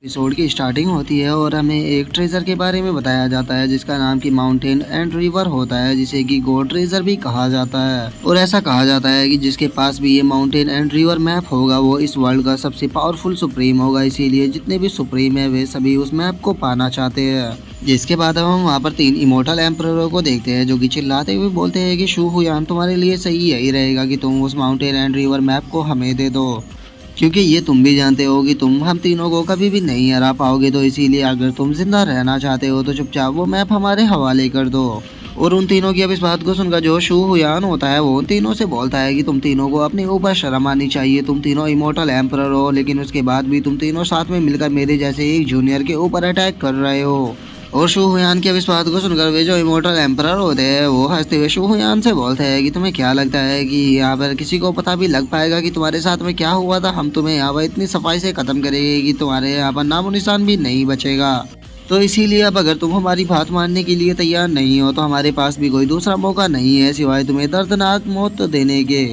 Episode की starting होती है और हमें एक ट्रेजर के बारे में बताया जाता है जिसका नाम की माउंटेन एंड रिवर होता है, जिसे कि गॉड ट्रेजर भी कहा जाता है। और ऐसा कहा जाता है कि जिसके पास भी ये माउंटेन एंड रिवर मैप होगा वो इस वर्ल्ड का सबसे पावरफुल सुप्रीम होगा। इसीलिए जितने भी सुप्रीम है वे सभी उस मैप को पाना चाहते हैं। जिसके बाद अब हम वहाँ पर 3 इमोर्टल एम्पररों को देखते हैं जो कि चिल्लाते हुए बोलते हैं कि शू हुयान, तुम्हारे लिए सही यही रहेगा कि तुम उस माउंटेन एंड रिवर मैप को हमें दे दो, क्योंकि ये तुम भी जानते हो कि तुम हम तीनों को कभी भी नहीं हरा पाओगे। तो इसीलिए अगर तुम जिंदा रहना चाहते हो तो चुपचाप वो मैप हमारे हवाले कर दो। और उन तीनों की अब इस बात को सुनकर जो शू हुयान होता है वो उन तीनों से बोलता है कि तुम तीनों को अपने ऊपर शर्म आनी चाहिए। तुम तीनों इमोर्टल एम्परर हो, लेकिन उसके बाद भी तुम तीनों साथ में मिलकर मेरे जैसे एक जूनियर के ऊपर अटैक कर रहे हो। और शू हुयान की अब इस बात को सुनकर वे जो इमोर्टल एम्परर होते हैं वो हंसते हुए शू हुयान से बोलते हैं कि तुम्हें क्या लगता है कि यहाँ पर किसी को पता भी लग पाएगा कि तुम्हारे साथ में क्या हुआ था? हम तुम्हें यहाँ पर इतनी सफाई से खत्म करेंगे कि तुम्हारे यहाँ पर नामो निशान भी नहीं बचेगा। तो इसीलिए अब अगर तुम हमारी बात मानने के लिए तैयार नहीं हो तो हमारे पास भी कोई दूसरा मौका नहीं है सिवाय तुम्हें दर्दनाक मौत देने के।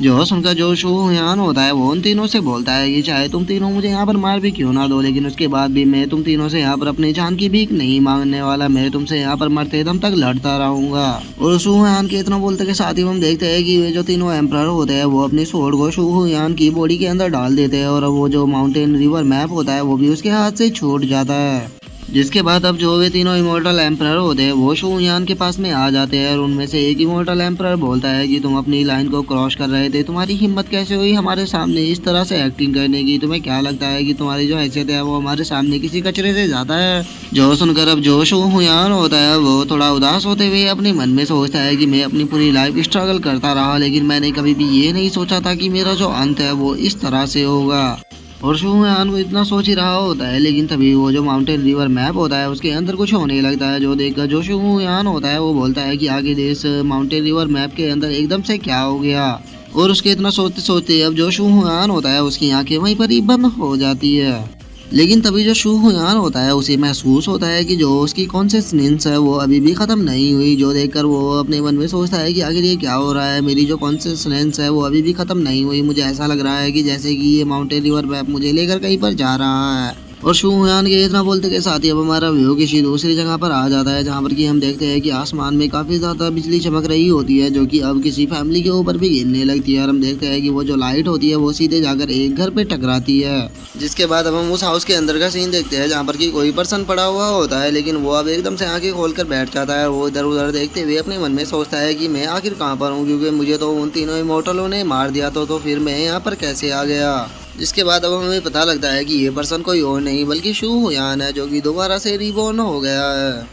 जो सुनकर जो शू हुयान होता है वो उन तीनों से बोलता है कि चाहे तुम तीनों मुझे यहाँ पर मार भी क्यों ना दो, लेकिन उसके बाद भी मैं तुम तीनों से यहाँ पर अपनी जान की भीख नहीं मांगने वाला। मैं तुमसे यहाँ पर मरते दम तक लड़ता रहूंगा। और शू हुयान के इतना बोलते के साथ ही हम देखते हैं कि वे जो तीनों एम्परर होते हैं वो अपनी स्वॉर्ड को शू हुयान की बॉडी के अंदर डाल देते हैं और वो जो माउंटेन रिवर मैप होता है वो भी उसके हाथ से छूट जाता है। जिसके बाद अब जो वे तीनों इमोर्टल एम्परर होते हैं वो शू हुयान के पास में आ जाते हैं और उनमें से एक इमोर्टल एम्परर बोलता है कि तुम अपनी लाइन को क्रॉस कर रहे थे, तुम्हारी हिम्मत कैसे हुई हमारे सामने इस तरह से एक्टिंग करने की? तुम्हें क्या लगता है कि तुम्हारी जो हैसियत है वो हमारे सामने किसी कचरे से ज्यादा है? जो सुनकर अब जो शू हुयान होता है वो थोड़ा उदास होते हुए अपने मन में सोचता है कि मैं अपनी पूरी लाइफ स्ट्रगल करता रहा, लेकिन मैंने कभी भी ये नहीं सोचा था कि मेरा जो अंत है वो इस तरह से होगा। और शू हुयान वो इतना सोच ही रहा होता है, लेकिन तभी वो जो माउंटेन रिवर मैप होता है उसके अंदर कुछ होने लगता है। जो देखकर जो शू हुयान होता है वो बोलता है कि आगे इस माउंटेन रिवर मैप के अंदर एकदम से क्या हो गया। और उसके इतना सोचते सोचते अब जो शू हुयान होता है उसकी आंखें वहीं पर ही बंद हो जाती है। लेकिन तभी जो शू हुयान होता है उसे महसूस होता है कि जो उसकी कॉन्शियसनेस है वो अभी भी खत्म नहीं हुई। जो देखकर वो अपने मन में सोचता है कि आखिर ये क्या हो रहा है, मेरी जो कॉन्शियसनेस है वो अभी भी खत्म नहीं हुई। मुझे ऐसा लग रहा है कि जैसे कि ये माउंटेन रिवर मैप मुझे लेकर कहीं पर जा रहा है। और शू हुयान के इतना बोलते के साथ ही अब हमारा व्यू किसी दूसरी जगह पर आ जाता है जहाँ पर कि हम देखते हैं कि आसमान में काफी ज्यादा बिजली चमक रही होती है जो कि अब किसी फैमिली के ऊपर भी गिरने लगती है। और हम देखते हैं कि वो जो लाइट होती है वो सीधे जाकर एक घर पे टकराती है। जिसके बाद अब हम उस हाउस के अंदर का सीन देखते हैं जहाँ पर कि कोई पर्सन पड़ा हुआ होता है, लेकिन वो अब एकदम से आंखें खोलकर बैठ जाता है। वो इधर उधर देखते हुए अपने मन में सोचता है कि मैं आखिर कहाँ पर हूँ, क्योंकि मुझे तो उन तीनों इमोर्टलों ने मार दिया तो फिर मैं यहाँ पर कैसे आ गया। जिसके बाद अब हमें पता लगता है कि ये पर्सन कोई और नहीं बल्कि शू हुयान है जो कि दोबारा से रिबॉर्न हो गया है।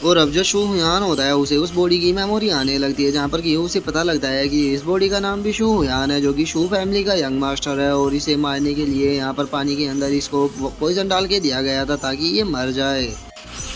और अब जो शू हुयान होता है उसे उस बॉडी की मेमोरी आने लगती है जहाँ पर कि उसे पता लगता है कि इस बॉडी का नाम भी शू हुयान है जो कि शू फैमिली का यंग मास्टर है। और इसे मारने के लिए यहाँ पर पानी के अंदर इसको पॉइजन डाल के दिया गया था ताकि ये मर जाए।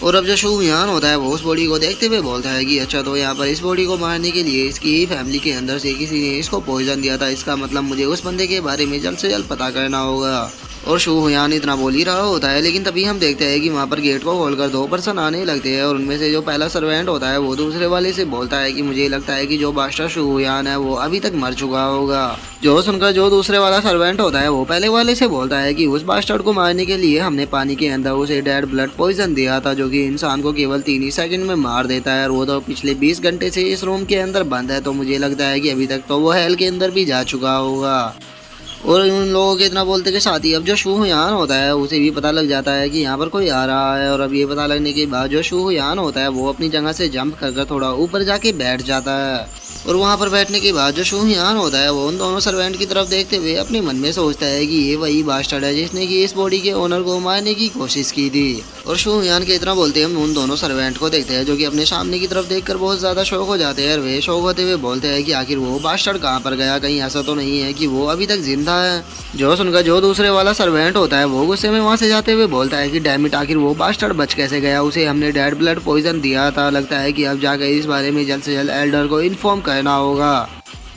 और अब जो शू हुयान होता है वो उस बॉडी को देखते हुए बोलता है कि अच्छा, तो यहाँ पर इस बॉडी को मारने के लिए इसकी फैमिली के अंदर से किसी ने इसको पॉइजन दिया था। इसका मतलब मुझे उस बंदे के बारे में जल्द से जल्द पता करना होगा। और शू हुयान इतना बोल ही रहा होता है, लेकिन तभी हम देखते हैं कि वहाँ पर गेट को खोलकर 2 पर्सन आने लगते हैं। और उनमें से जो पहला सर्वेंट होता है वो दूसरे वाले से बोलता है कि मुझे लगता है कि जो बादशाह शू हुयान है वो अभी तक मर चुका होगा। जो सुनकर जो दूसरे वाला सर्वेंट होता है वो पहले वाले से बोलता है कि उस बास्टर्ड को मारने के लिए हमने पानी के अंदर उसे डेड ब्लड पॉइजन दिया था जो कि इंसान को केवल 3 ही सेकंड में मार देता है। और वो तो पिछले 20 घंटे से इस रूम के अंदर बंद है, तो मुझे लगता है कि अभी तक तो वो हेल के अंदर भी जा चुका होगा। और उन लोगों के इतना बोलते के साथ ही अब जो शू हुयान होता है उसे भी पता लग जाता है कि यहाँ पर कोई आ रहा है। और अब ये पता लगने के बाद जो शू हुयान होता है वो अपनी जगह से जंप कर थोड़ा ऊपर जाके बैठ जाता है। और वहाँ पर बैठने के बाद जो शू हुयान होता है वो उन दोनों सर्वेंट की तरफ देखते हुए अपने मन में सोचता है कि ये वही बास्टर्ड है जिसने कि इस बॉडी के ओनर को मारने की कोशिश की थी। और शू हुयान के इतना बोलते हम उन दोनों सर्वेंट को देखते हैं जो कि अपने सामने की तरफ देखकर बहुत ज्यादा शौक हो जाते हैं। और वे शौक होते हुए बोलते हैं कि आखिर वो बास्टर्ड कहाँ पर गया, कहीं ऐसा तो नहीं है कि वो अभी तक जिंदा है। जो सुनकर जो दूसरे वाला सर्वेंट होता है वो गुस्से में वहाँ से जाते हुए बोलता है कि डैम इट, आखिर वो बास्टर्ड बच कैसे गया? उसे हमने डेड ब्लड पॉइजन दिया था। लगता है कि अब जाकर इस बारे में जल्द से जल्द एल्डर को इन्फॉर्म करना होगा।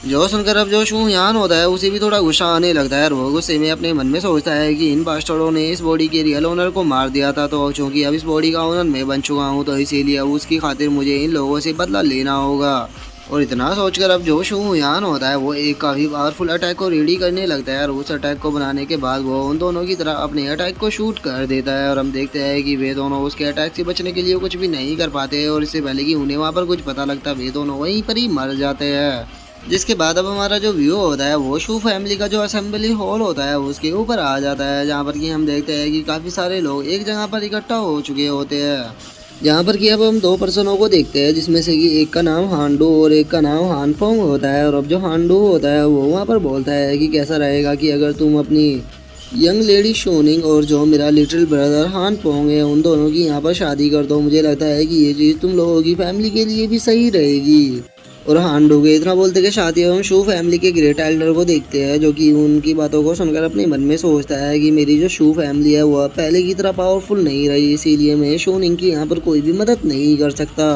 जो सुनकर अब जो शू हुयान होता है उसे भी थोड़ा गुस्सा आने लगता है। और वो गुस्से में अपने मन में सोचता है कि इन बास्टर्डों ने इस बॉडी के रियल ओनर को मार दिया था, तो चूंकि अब इस बॉडी का ओनर मैं बन चुका हूँ तो इसीलिए अब उसकी खातिर मुझे इन लोगों से बदला लेना होगा। और इतना सोचकर अब जो शू यान होता है वो एक काफ़ी पावरफुल अटैक को रेडी करने लगता है और उस अटैक को बनाने के बाद वो उन दोनों की तरह अपने अटैक को शूट कर देता है। और हम देखते हैं कि वे दोनों उसके अटैक से बचने के लिए कुछ भी नहीं कर पाते और इससे पहले कि उन्हें वहाँ पर कुछ पता लगता वे दोनों वहीं पर ही मर जाते हैं। जिसके बाद अब हमारा जो व्यू होता है वो शू फैमिली का जो असेंबली हॉल होता है उसके ऊपर आ जाता है, जहाँ पर कि हम देखते हैं कि काफ़ी सारे लोग एक जगह पर इकट्ठा हो चुके होते हैं। जहाँ पर कि अब हम दो पर्सनों को देखते हैं जिसमें से कि एक का नाम हांडू और एक का नाम हानफोंग होता है। और अब जो हांडू होता है वो वहाँ पर बोलता है कि कैसा रहेगा कि अगर तुम अपनी यंग लेडी शोनिंग और जो मेरा लिटिल ब्रदर हानफोंग है उन दोनों की यहाँ पर शादी कर दो। मुझे लगता है कि ये चीज़ तुम लोगों की फैमिली के लिए भी सही रहेगी। और हांडू के इतना बोलते कि साथ ही हम शू फैमिली के ग्रेट एल्डर को देखते हैं जो कि उनकी बातों को सुनकर अपने मन में सोचता है कि मेरी जो शू फैमिली है वह पहले की तरह पावरफुल नहीं रही, इसीलिए मैं शूनिंग की यहाँ पर कोई भी मदद नहीं कर सकता।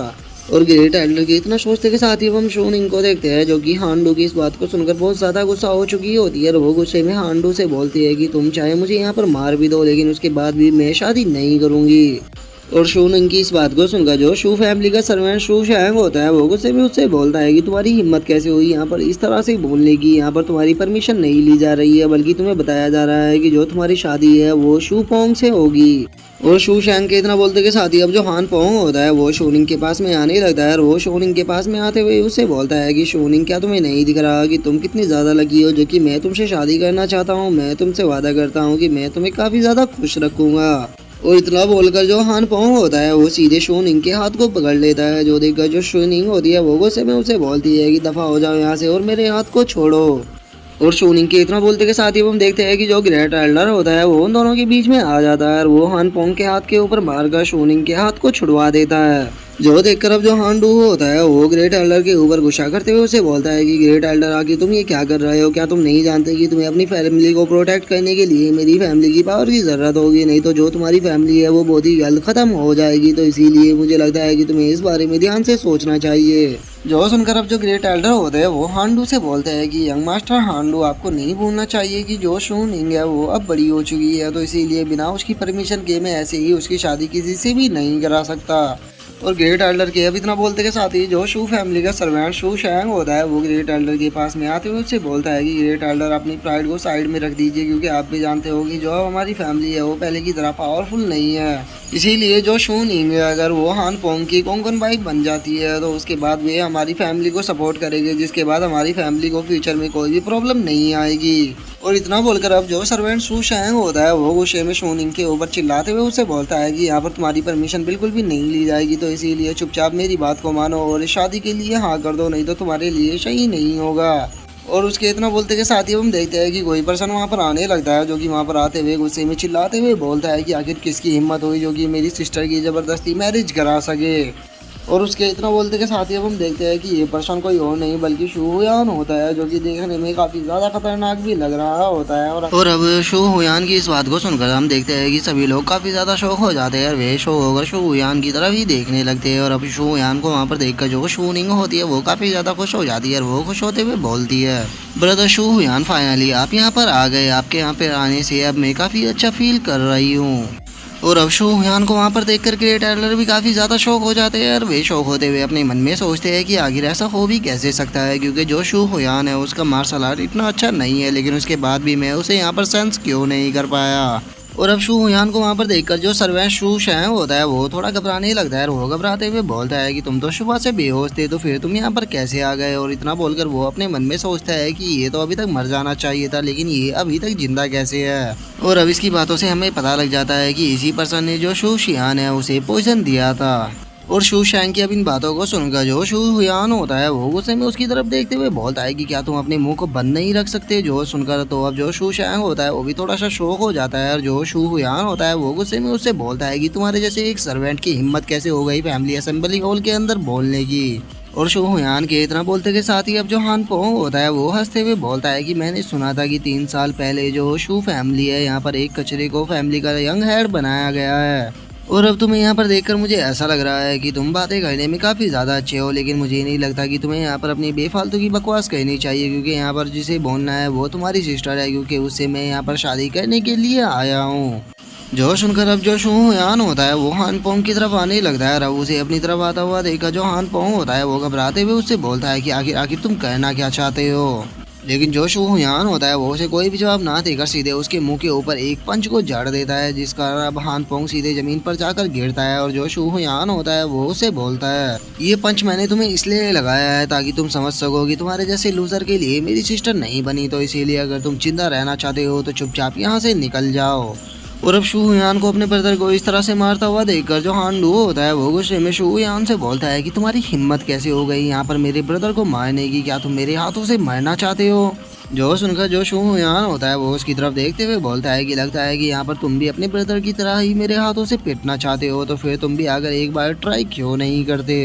और ग्रेट एल्डर के इतना सोचते के साथ ही हम शूनिंग को देखते हैं जो कि हांडू की इस बात को सुनकर बहुत ज़्यादा गुस्सा हो चुकी होती है और वो गुस्से में हांडू से बोलती है कि तुम चाहे मुझे यहाँ पर मार भी दो लेकिन उसके बाद भी मैं शादी नहीं करूँगी। और शूनिंग की इस बात को सुनकर जो शू फैमिली का सर्वेंट शू शैंग होता है वो गुस्से में उससे बोलता है कि तुम्हारी हिम्मत कैसे हुई यहाँ पर इस तरह से बोलने की, यहाँ पर तुम्हारी परमिशन नहीं ली जा रही है बल्कि तुम्हें बताया जा रहा है कि जो तुम्हारी शादी है वो शू पोंग से होगी। और शू शैंग के इतना बोलते के साथ ही अब जो हान पोंग होता है वो शूनिंग के पास में आने लगता है और वो शूनिंग के पास में आते हुए उससे बोलता है कि शूनिंग क्या तुम्हें नहीं दिख रहा कि तुम कितनी ज़्यादा लकी हो जो कि मैं तुमसे शादी करना चाहता हूँ। मैं तुमसे वादा करता हूँ कि मैं तुम्हें काफ़ी ज़्यादा खुश रखूँगा। और इतना बोलकर जो हान पोंग होता है वो सीधे शूनिंग के हाथ को पकड़ लेता है, जो देखकर जो शूनिंग होती है वो गुस्से में उसे बोलती है कि दफ़ा हो जाओ यहाँ से और मेरे हाथ को छोड़ो। और शूनिंग के इतना बोलते के साथ ही हम देखते हैं कि जो ग्रेट एल्डर होता है वो उन दोनों के बीच में आ जाता है और वो हान पोंग के हाथ के ऊपर मारकर शूनिंग के हाथ को छुड़वा देता है। जो देखकर अब जो हांडू होता है वो ग्रेट एल्डर के ऊपर गुस्सा करते हुए उसे बोलता है कि ग्रेट एल्डर आके तुम ये क्या कर रहे हो, क्या तुम नहीं जानते कि तुम्हें अपनी फैमिली को प्रोटेक्ट करने के लिए मेरी फैमिली की पावर की ज़रूरत होगी, नहीं तो जो तुम्हारी फैमिली है वो बहुत ही जल्द ख़त्म हो जाएगी। तो इसीलिए मुझे लगता है कि तुम्हें इस बारे में ध्यान से सोचना चाहिए। जो सुनकर अब जो ग्रेट एल्डर होते हैं वो हांडू से बोलते हैं कि यंग मास्टर हांडू आपको नहीं भूलना चाहिए कि जो शूनिंग है वो अब बड़ी हो चुकी है, तो इसीलिए बिना उसकी परमिशन के मैं ऐसे ही उसकी शादी किसी से भी नहीं करा सकता। और ग्रेट एल्डर के अब इतना बोलते के साथ ही जो शू फैमिली का सर्वेंट शू शैंग होता है वो ग्रेट एल्डर के पास में आते हुए उससे बोलता है कि ग्रेट एल्डर अपनी प्राइड को साइड में रख दीजिए, क्योंकि आप भी जानते हो कि जो हमारी फैमिली है वो पहले की तरह पावरफुल नहीं है। इसीलिए जो शूनिंग है अगर वो हान पोंग की कोंकण वाइफ बन जाती है तो उसके बाद वे हमारी फैमिली को सपोर्ट करेंगे, जिसके बाद हमारी फैमिली को फ्यूचर में कोई भी प्रॉब्लम नहीं आएगी। और इतना बोलकर अब जो सर्वेंट शू शैंग होता है वो गुस्से में शूनिंग के ऊपर चिल्लाते हुए उसे बोलता है कि यहाँ पर तुम्हारी परमिशन बिल्कुल भी नहीं ली जाएगी, तो इसीलिए चुपचाप मेरी बात को मानो और इस शादी के लिए हाँ कर दो, नहीं तो तुम्हारे लिए सही नहीं होगा। और उसके इतना बोलते के साथ ही हम देखते हैं कि कोई पर्सन वहाँ पर आने लगता है जो कि वहाँ पर आते हुए गुस्से में चिल्लाते हुए बोलता है कि आखिर किसकी हिम्मत हुई जो कि मेरी सिस्टर की ज़बरदस्ती मैरिज करा सके। और उसके इतना बोलते के साथ ही अब हम देखते हैं कि ये पर्सन कोई और नहीं बल्कि शू हुयान होता है, जो कि देखने में काफ़ी ज़्यादा खतरनाक भी लग रहा होता है। और अब शू हुयान की इस बात को सुनकर हम देखते हैं कि सभी लोग काफ़ी ज़्यादा शौक हो जाते हैं और वे शो होकर शू हुयान की तरफ ही देखने लगते हैं। और अब शू हुयान को वहाँ पर देखकर जो शूनिंग होती है वो काफ़ी ज़्यादा खुश हो जाती है और वो खुश होते हुए बोलती है, ब्रदर शू हुयान फाइनली आप यहाँ पर आ गए, आपके यहाँ पर आने से अब मैं काफ़ी अच्छा फील कर रही हूँ। और अब शू हुयान को वहाँ पर देखकर ग्रेट एल्डर भी काफ़ी ज़्यादा शौक हो जाते हैं और वे शौक होते हुए अपने मन में सोचते हैं कि आखिर ऐसा हो भी कैसे सकता है, क्योंकि जो शू हुयान है उसका मार्शल आर्ट इतना अच्छा नहीं है, लेकिन उसके बाद भी मैं उसे यहाँ पर सेंस क्यों नहीं कर पाया। और अब शू हुयान को वहाँ पर देखकर जो सर्वेंट शू शैंग होता है वो थोड़ा घबराने लगता है और वो घबराते हुए बोलता है कि तुम तो सुबह से बेहोश थे तो फिर तुम यहाँ पर कैसे आ गए। और इतना बोलकर वो अपने मन में सोचता है कि ये तो अभी तक मर जाना चाहिए था, लेकिन ये अभी तक जिंदा कैसे है। और अब इसकी बातों से हमें पता लग जाता है कि इसी पर्सन ने जो शू शियान है उसे पॉइजन दिया था। और शू शैंग की अब इन बातों को सुनकर जो शू हुयान होता है वो गुस्से में उसकी तरफ देखते हुए बोलता है कि क्या तुम अपने मुंह को बंद नहीं रख सकते। जो सुनकर तो अब जो शू शैंग होता है वो भी थोड़ा सा शौक हो जाता है और जो शू हुयान होता है वो गुस्से में उससे बोलता है कि तुम्हारे जैसे एक सर्वेंट की हिम्मत कैसे हो गई फैमिली असेंबली हॉल के अंदर बोलने की। और शू हुयान के इतना बोलते के साथ ही अब जो हान पोंग होता है वो हंसते हुए बोलता है कि मैंने सुना था कि 3 साल पहले जो शू फैमिली है यहाँ पर एक कचरे को फैमिली का यंग हेड बनाया गया है। और अब तुम्हें यहाँ पर देखकर मुझे ऐसा लग रहा है कि तुम बातें करने में काफ़ी ज़्यादा अच्छे हो, लेकिन मुझे नहीं लगता कि तुम्हें यहाँ पर अपनी बेफालतू की बकवास कहनी चाहिए, क्योंकि यहाँ पर जिसे बोलना है वो तुम्हारी सिस्टर है, क्योंकि उससे मैं यहाँ पर शादी करने के लिए आया हूँ। जो सुनकर अब जो शूयान होता है वो हान पोंग की तरफ आने लगता है और अब उसे अपनी तरफ आता हुआ देखकर जो हान पोंग होता है वो घबराते हुए उससे बोलता है कि आखिर आखिर तुम कहना क्या चाहते हो। लेकिन जो शूयान होता है वो उसे कोई भी जवाब ना देकर सीधे उसके मुंह के ऊपर एक पंच को जड़ देता है, जिस कारण अब हान पोंग सीधे जमीन पर जाकर गिरता है और जो शूयान होता है वो उसे बोलता है, ये पंच मैंने तुम्हें इसलिए लगाया है ताकि तुम समझ सको कि तुम्हारे जैसे लूजर के लिए मेरी सिस्टर नहीं बनी, तो इसीलिए अगर तुम जिंदा रहना चाहते हो तो चुपचाप यहाँ से निकल जाओ। और अब शूयान को अपने ब्रदर को इस तरह से मारता हुआ देखकर जो हांडू होता है वो गुस्से में शूयान से बोलता है कि तुम्हारी हिम्मत कैसे हो गई यहाँ पर मेरे ब्रदर को मारने की, क्या तुम मेरे हाथों से मरना चाहते हो। जो सुनकर जो शूयान होता है वो उसकी तरफ देखते हुए बोलता है कि लगता है कि यहाँ पर तुम भी अपने ब्रदर की तरह ही मेरे हाथों से पिटना चाहते हो, तो फिर तुम भी अगर एक बार ट्राई क्यों नहीं करते।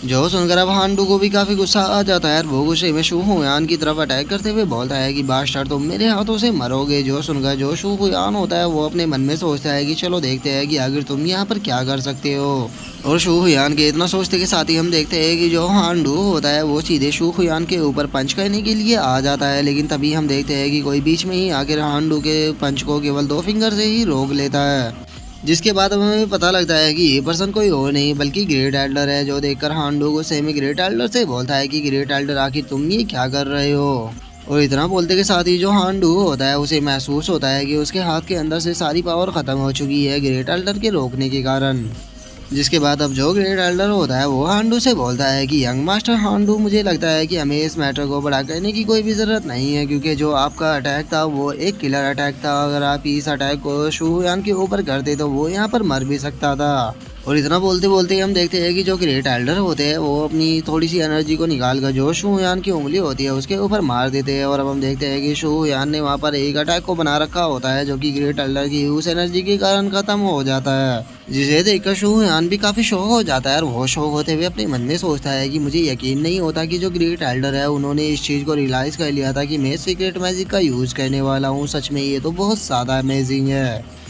जो सुनकर अब हांडू को भी काफी गुस्सा आ जाता है, वो गुस्से में शूयान की तरफ अटैक करते हुए बोलता है कि बास्टर तुम मेरे हाथों से मरोगे। जो सुनकर जो शूयान होता है वो अपने मन में सोचता है कि चलो देखते हैं कि आखिर तुम यहाँ पर क्या कर सकते हो। और शूयान के इतना सोचते के साथ ही हम देखते हैं कि जो हांडू होता है वो सीधे शूयान के ऊपर पंच करने के लिए आ जाता है, लेकिन तभी हम देखते हैं कि कोई बीच में ही आकर हांडू के पंच को केवल 2 फिंगर से ही रोक लेता है, जिसके बाद हमें पता लगता है कि ये पर्सन कोई और नहीं बल्कि ग्रेट एल्डर है। जो देखकर हांडू को सेमी ग्रेट एल्डर से बोलता है कि ग्रेट एल्डर आखिर तुम ये क्या कर रहे हो। और इतना बोलते के साथ ही जो हांडू होता है उसे महसूस होता है कि उसके हाथ के अंदर से सारी पावर खत्म हो चुकी है ग्रेट एल्डर के रोकने के कारण। जिसके बाद अब जो ग्रेट एल्डर होता है वो हांडू से बोलता है कि यंग मास्टर हांडू, मुझे लगता है कि हमें इस मैटर को बड़ा करने की कोई भी ज़रूरत नहीं है, क्योंकि जो आपका अटैक था वो एक किलर अटैक था। अगर आप इस अटैक को शूयान के ऊपर करते तो वो यहाँ पर मर भी सकता था। और इतना बोलते बोलते हम देखते हैं कि जो ग्रेट एल्डर होते हैं वो अपनी थोड़ी सी एनर्जी को निकाल कर जो शूयान की उंगली होती है उसके ऊपर मार देते हैं। और अब हम देखते हैं कि शूयान ने वहाँ पर एक अटैक को बना रखा होता है जो कि ग्रेट एल्डर की उस एनर्जी के कारण खत्म हो जाता है, जिसे देखकर शूयान भी काफी शौक हो जाता है। और वो शौक होते हुए अपने मन में सोचता है कि मुझे यकीन नहीं होता कि जो ग्रेट एल्डर है उन्होंने इस चीज को रियलाइज कर लिया था कि मैं सीक्रेट मैजिक का यूज करने वाला हूँ। सच में ये तो बहुत ज्यादा अमेजिंग है।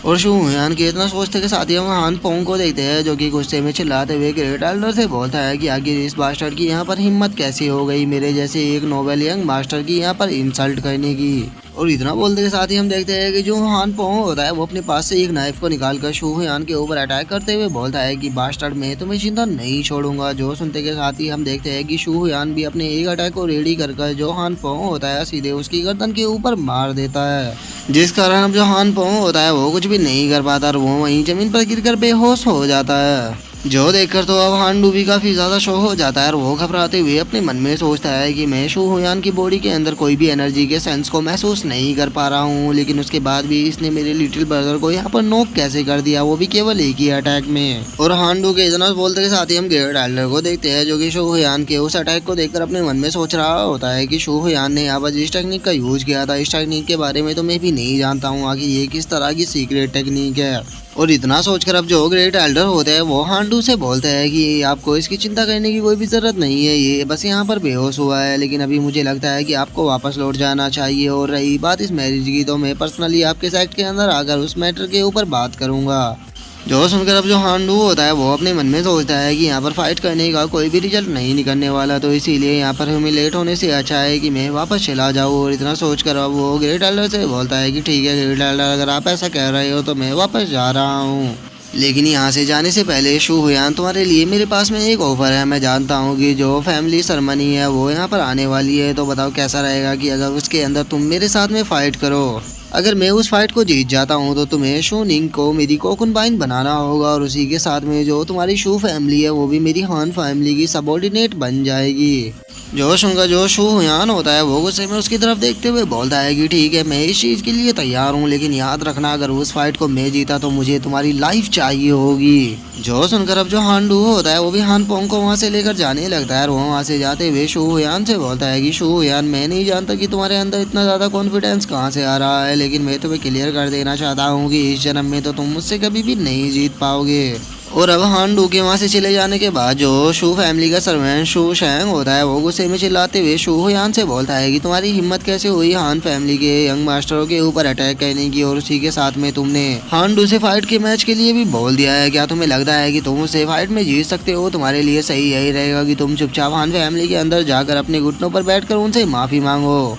और शूयान के इतना सोचते के साथ ही हम हान पोंग को देखते हैं जो कि गुस्से में चिल्लाते हुए ग्रेट एल्डर से बोलता है कि आखिर इस मास्टर की यहाँ पर हिम्मत कैसी हो गई मेरे जैसे एक नोबल यंग मास्टर की यहाँ पर इंसल्ट करने की। और इतना बोलते के साथ ही हम देखते हैं कि जो हान पोंग होता है वो अपने पास से एक नाइफ को निकालकर शूयान के ऊपर अटैक करते हुए बोलता है कि बास्टर्ड मैं तुम्हें जिंदा नहीं छोड़ूंगा। जो सुनते के साथ ही हम देखते हैं कि शूयान भी अपने एक अटैक को रेडी कर जो हान पोंग होता है सीधे उसकी गर्दन के ऊपर मार देता है, जिस कारण अब जो हान पोंग होता है वो कुछ भी नहीं कर पाता और वो वहीं जमीन पर गिरकर बेहोश हो जाता है। जो देखकर तो अब हांडू भी काफी ज्यादा शौक हो जाता है और वो घबराते हुए अपने मन में सोचता है कि मैं शूयान की बॉडी के अंदर कोई भी एनर्जी के सेंस को महसूस नहीं कर पा रहा हूँ, लेकिन उसके बाद भी इसने मेरे लिटिल ब्रदर को यहाँ पर नॉक कैसे कर दिया, वो भी केवल एक ही अटैक में। और हांडू के इतना बोलते के साथ ही हम ग्रेट एल्डर को देखते हैं जो कि शूयान के उस अटैक को देखकर अपने मन में सोच रहा होता है कि शूयान ने यहाँ पर जिस टेक्निक का यूज किया था इस टेक्निक के बारे में तो मैं भी नहीं जानता हूँ आखिर ये किस तरह की सीक्रेट टेक्निक है। और इतना सोचकर अब जो ग्रेट एल्डर होते हैं वो हांडू से बोलते हैं कि आपको इसकी चिंता करने की कोई भी जरूरत नहीं है, ये बस यहाँ पर बेहोश हुआ है, लेकिन अभी मुझे लगता है कि आपको वापस लौट जाना चाहिए। और रही बात इस मैरिज की तो मैं पर्सनली आपके साइड के अंदर आकर उस मैटर के ऊपर बात करूँगा। जो सुनकर अब जो हांडू होता है वो अपने मन में सोचता है कि यहाँ पर फाइट करने का कोई भी रिजल्ट नहीं निकलने वाला, तो इसीलिए यहाँ पर हमें लेट होने से अच्छा है कि मैं वापस चला जाऊँ। और इतना सोचकर अब वो ग्रेट एल्डर से बोलता है कि ठीक है ग्रेट एल्डर, अगर आप ऐसा कह रहे हो तो मैं वापस जा रहा हूँ, लेकिन यहाँ से जाने से पहले शूयान तुम्हारे लिए मेरे पास में एक ऑफर है। मैं जानता हूँ कि जो फैमिली सेरेमनी है वो यहाँ पर आने वाली है, तो बताओ कैसा रहेगा कि अगर उसके अंदर तुम मेरे साथ में फाइट करो। अगर मैं उस फाइट को जीत जाता हूँ तो तुम्हें शू निंग को मेरी कोकुनबाइन बनाना होगा और उसी के साथ में जो तुम्हारी शू फैमिली है वो भी मेरी हान फैमिली की सबॉर्डिनेट बन जाएगी। जो सुनकर जो शूयान होता है वो गुस्से में उसकी तरफ देखते हुए बोलता है कि ठीक है मैं इस चीज़ के लिए तैयार हूँ, लेकिन याद रखना अगर उस फाइट को मैं जीता तो मुझे तुम्हारी लाइफ चाहिए होगी। जो सुनकर अब जो हांडू होता है वो भी हान पोंग को वहाँ से लेकर जाने लगता है और वो वहाँ से जाते हुए शूयान से बोलता है कि शूयान मैं नहीं जानता कि तुम्हारे अंदर इतना ज़्यादा कॉन्फिडेंस कहाँ से आ रहा है, लेकिन मैं तुम्हें क्लियर कर देना चाहता हूँ कि इस जन्म में तो तुम मुझसे कभी भी नहीं जीत पाओगे। और अब हांडू के वहाँ से चले जाने के बाद जो शू फैमिली का सर्वेंट शू शैंग होता है वो गुस्से में चिल्लाते हुए शूयान से बोलता है कि तुम्हारी हिम्मत कैसे हुई हान फैमिली के यंग मास्टरों के ऊपर अटैक करने की, और उसी के साथ में तुमने हांडू से फाइट के मैच के लिए भी बोल दिया है। क्या तुम्हें लगता है कि तुम उससे फाइट में जीत सकते हो? तुम्हारे लिए सही यही रहेगा कि तुम चुपचाप हान फैमिली के अंदर जाकर अपने घुटनों पर बैठकर उनसे माफी मांगो।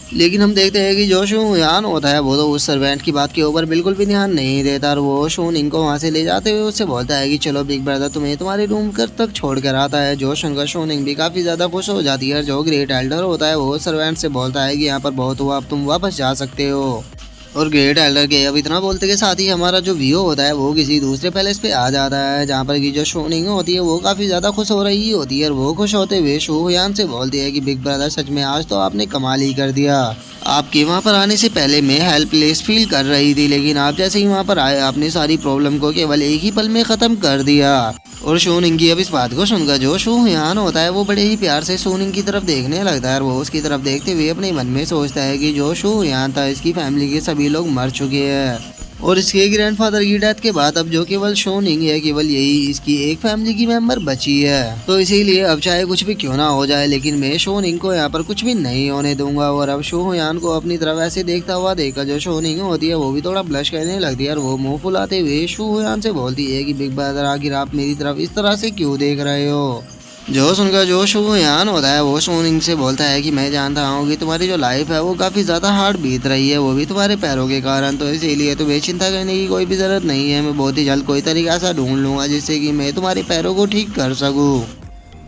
लेकिन हम देखते हैं कि जो शूयान होता है वो तो उस सर्वेंट की बात के ऊपर बिल्कुल भी ध्यान नहीं देता और वो शूनिंग को वहाँ से ले जाते हुए उससे बोलता है कि चलो बिग ब्रदर तुम्हें तुम्हारे रूम कर तक छोड़ कर आता है। जो सुनकर शूनिंग भी काफी ज्यादा खुश हो जाती है और जो ग्रेट एल्डर होता है वो सर्वेंट से बोलता है कि यहाँ पर बहुत हुआ, अब तुम वापस जा सकते हो। और ग्रेट एल्डर के अब इतना बोलते के साथ ही हमारा जो व्यू होता है वो किसी दूसरे पैलेस पे आ जाता है, जहाँ पर की जो शूनिंग होती है वो काफी ज्यादा खुश हो रही होती है और वो खुश होते हुए शूयान से बोलती है कि बिग ब्रदर सच में आज तो आपने कमाल ही कर दिया। आपके वहाँ पर आने से पहले मैं हेल्पलेस फील कर रही थी, लेकिन आप जैसे ही वहाँ पर आए आपने सारी प्रॉब्लम को केवल एक ही पल में खत्म कर दिया। और शूनिंग की अब इस बात को सुनकर जो शूयान होता है वो बड़े ही प्यार से शूनिंग की तरफ देखने लगता है और वो उसकी तरफ देखते हुए अपने मन में सोचता है कि जो शूयान था इसकी फैमिली के सभी लोग मर चुके हैं और इसके ग्रैंडफादर की डेथ के बाद अब जो केवल शोनिंग है, केवल यही इसकी एक फैमिली की मेंबर बची है। तो इसीलिए अब चाहे कुछ भी क्यों ना हो जाए लेकिन मैं शोनिंग को यहाँ पर कुछ भी नहीं होने दूंगा। और अब शोयान को अपनी तरफ ऐसे देखता हुआ देखकर जो शोनिंग होती है वो भी थोड़ा ब्लश करने लगती है और वो मुंह फुलाते हुए शोयान से बोलती है कि बिग ब्रदर आखिर आप मेरी तरफ इस तरह से क्यों देख रहे हो। जो सुनकर जो शूयान होता है वो शूनिंग से बोलता है कि मैं जानता हूँ कि तुम्हारी जो लाइफ है वो काफ़ी ज़्यादा हार्ड बीत रही है, वो भी तुम्हारे पैरों के कारण, तो इसीलिए तुम्हें चिंता करने की कोई भी ज़रूरत नहीं है। मैं बहुत ही जल्द कोई तरीका ऐसा ढूंढ लूँगा जिससे कि मैं तुम्हारे पैरों को ठीक कर सकूँ।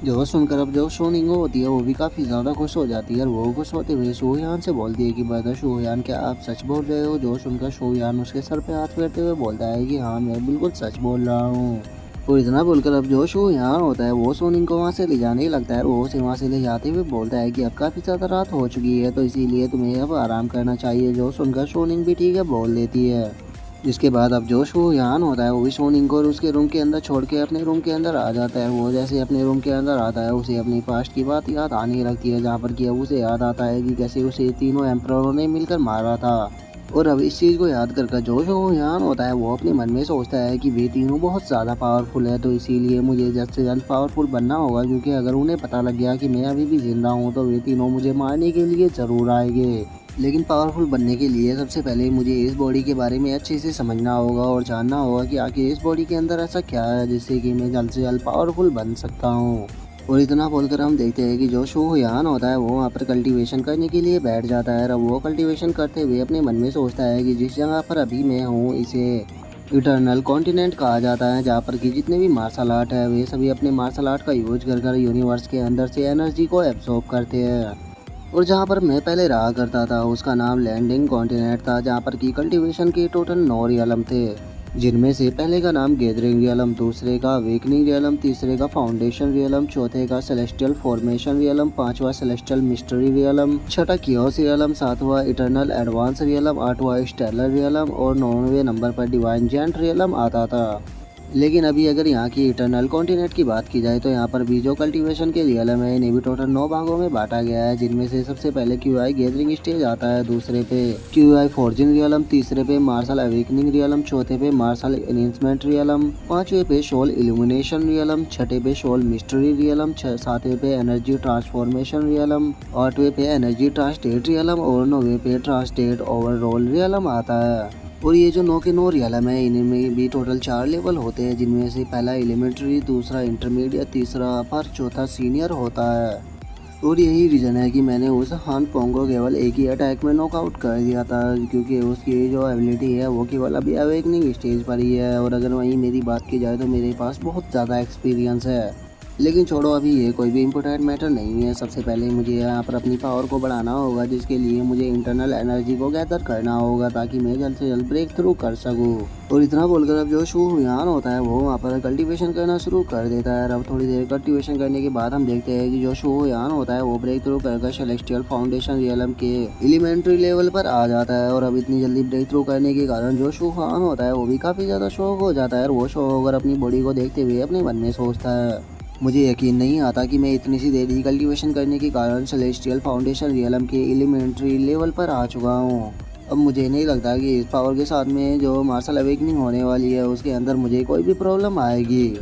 जो सुनकर अब जो शूनिंग होती है वो भी काफ़ी ज़्यादा खुश हो जाती है और वो खुश होते हुए शूयान से बोलती है कि ब्रदर शूयान क्या आप सच बोल रहे हो। जो सुनकर शूयान उसके सर पे हाथ फेरते हुए बोलता है कि हाँ मैं बिल्कुल सच बोल रहा हूँ। वो इतना बोलकर अब जो शूयान होता है वो सोनिंग को वहाँ से ले जाने लगता है और वो उसे वहाँ से ले जाते हुए बोलता है कि अब काफ़ी ज़्यादा रात हो चुकी है तो इसीलिए तुम्हें अब आराम करना चाहिए। जो सुनकर सोनिंग भी ठीक है बोल देती है। जिसके बाद अब जो शूयान होता है वो भी सोनिंग को उसके रूम के अंदर छोड़ के अपने रूम के अंदर आ जाता है। वो जैसे अपने रूम के अंदर आता है उसे अपनी पास्ट की बात याद आने लगती है, जहाँ पर कि अब उसे याद आता है कि कैसे उसे तीनों एम्पररों ने मिलकर मारा था। और अब इस चीज़ को याद कर जो शूयान होता है वो अपने मन में सोचता है कि वे तीनों बहुत ज़्यादा पावरफुल है, तो इसीलिए मुझे जल्द से जल्द पावरफुल बनना होगा, क्योंकि अगर उन्हें पता लग गया कि मैं अभी भी जिंदा हूँ तो वे तीनों मुझे मारने के लिए ज़रूर आएंगे। लेकिन पावरफुल बनने के लिए सबसे पहले मुझे इस बॉडी के बारे में अच्छे से समझना होगा और जानना होगा कि आखिर इस बॉडी के अंदर ऐसा क्या है जिससे कि मैं जल्द से जल्द पावरफुल बन सकता हूँ। और इतना बोलकर हम देखते हैं कि जो शूयान होता है वो वहाँ पर कल्टीवेशन करने के लिए बैठ जाता है और वो कल्टीवेशन करते हुए अपने मन में सोचता है कि जिस जगह पर अभी मैं हूँ इसे इटर्नल कॉन्टिनेंट कहा जाता है, जहाँ पर कि जितने भी मार्शल आर्ट है वे सभी अपने मार्शल आर्ट का यूज कर यूनिवर्स के अंदर से एनर्जी को एब्जॉर्ब करते हैं। और जहाँ पर मैं पहले रहा करता था उसका नाम लैंडिंग कॉन्टिनेंट था, जहाँ पर की कल्टीवेशन के टोटल 9 रियलम थे, जिनमें से पहले का नाम गैदरिंग रियलम, दूसरे का अवेकनिंग रियलम, तीसरे का फाउंडेशन रियलम, चौथे का सेलेस्टियल फॉर्मेशन रियलम, पांचवा सेलेस्टियल मिस्ट्री रियलम, छठा कियोस रियलम, सातवां इटर्नल एडवांस रियलम, आठवां स्टेलर रियलम और 9वें नंबर पर डिवाइन जेंट रियलम आता था। लेकिन अभी अगर यहाँ की इटर्नल कॉन्टिनेंट की बात की जाए तो यहाँ पर भी जो कल्टीवेशन के रियलम है इन्हें भी टोटल 9 भागों में बांटा गया है, जिनमें से सबसे पहले क्यूआई गैदरिंग स्टेज आता है, दूसरे पे क्यूआई फॉर्जिंग रियलम, तीसरे पे मार्शल अवेकनिंग रियलम, चौथे पे मार्शल एनहेंसमेंट रियलम, पांचवे पे सोल इल्यूमिनेशन रियलम, छठे पे सोल मिस्ट्री रियलम, सातवें पे एनर्जी ट्रांसफॉर्मेशन रियलम, आठवें पे एनर्जी ट्रांसटेट रियलम और 9वें पे ट्रांसटेट ओवरऑल रियलम आता है। और ये जो 9 के 9 रियलम है इनमें भी टोटल 4 लेवल होते हैं, जिनमें से पहला एलिमेंट्री, दूसरा इंटरमीडिएट, तीसरा अपर, चौथा सीनियर होता है। और यही रीज़न है कि मैंने उस हान पोंग को केवल एक ही अटैक में नॉकआउट कर दिया था, क्योंकि उसकी जो एबिलिटी है वो केवल अभी अवेकनिंग स्टेज पर ही है। और अगर वहीं मेरी बात की जाए तो मेरे पास बहुत ज़्यादा एक्सपीरियंस है। लेकिन छोड़ो, अभी ये कोई भी इम्पोर्टेंट मैटर नहीं है। सबसे पहले मुझे यहाँ पर अपनी पावर को बढ़ाना होगा, जिसके लिए मुझे इंटरनल एनर्जी को गैदर करना होगा ताकि मैं जल्द से जल्द ब्रेक थ्रू कर सकूँ। और इतना बोलकर अब जो शूयान होता है वो वहाँ पर कल्टीवेशन करना शुरू कर देता है। अब थोड़ी देर कल्टीवेशन करने के बाद हम देखते हैं कि जो शूयान होता है वो ब्रेक थ्रू कर सेलेस्टियल फाउंडेशन रियलम के एलिमेंट्री लेवल पर आ जाता है। और अब इतनी जल्दी ब्रेक थ्रू करने के कारण जो शूयान होता है वो भी काफ़ी ज़्यादा शौक हो जाता है और वो शौक होकर अपनी बॉडी को देखते हुए अपने मन में सोचता है, मुझे यकीन नहीं आता कि मैं इतनी सी देर ही कल्टीवेशन करने के कारण सेलेस्टियल फाउंडेशन रियलम के एलिमेंट्री लेवल पर आ चुका हूँ। अब मुझे नहीं लगता कि इस पावर के साथ में जो मार्शल अवेकनिंग होने वाली है उसके अंदर मुझे कोई भी प्रॉब्लम आएगी।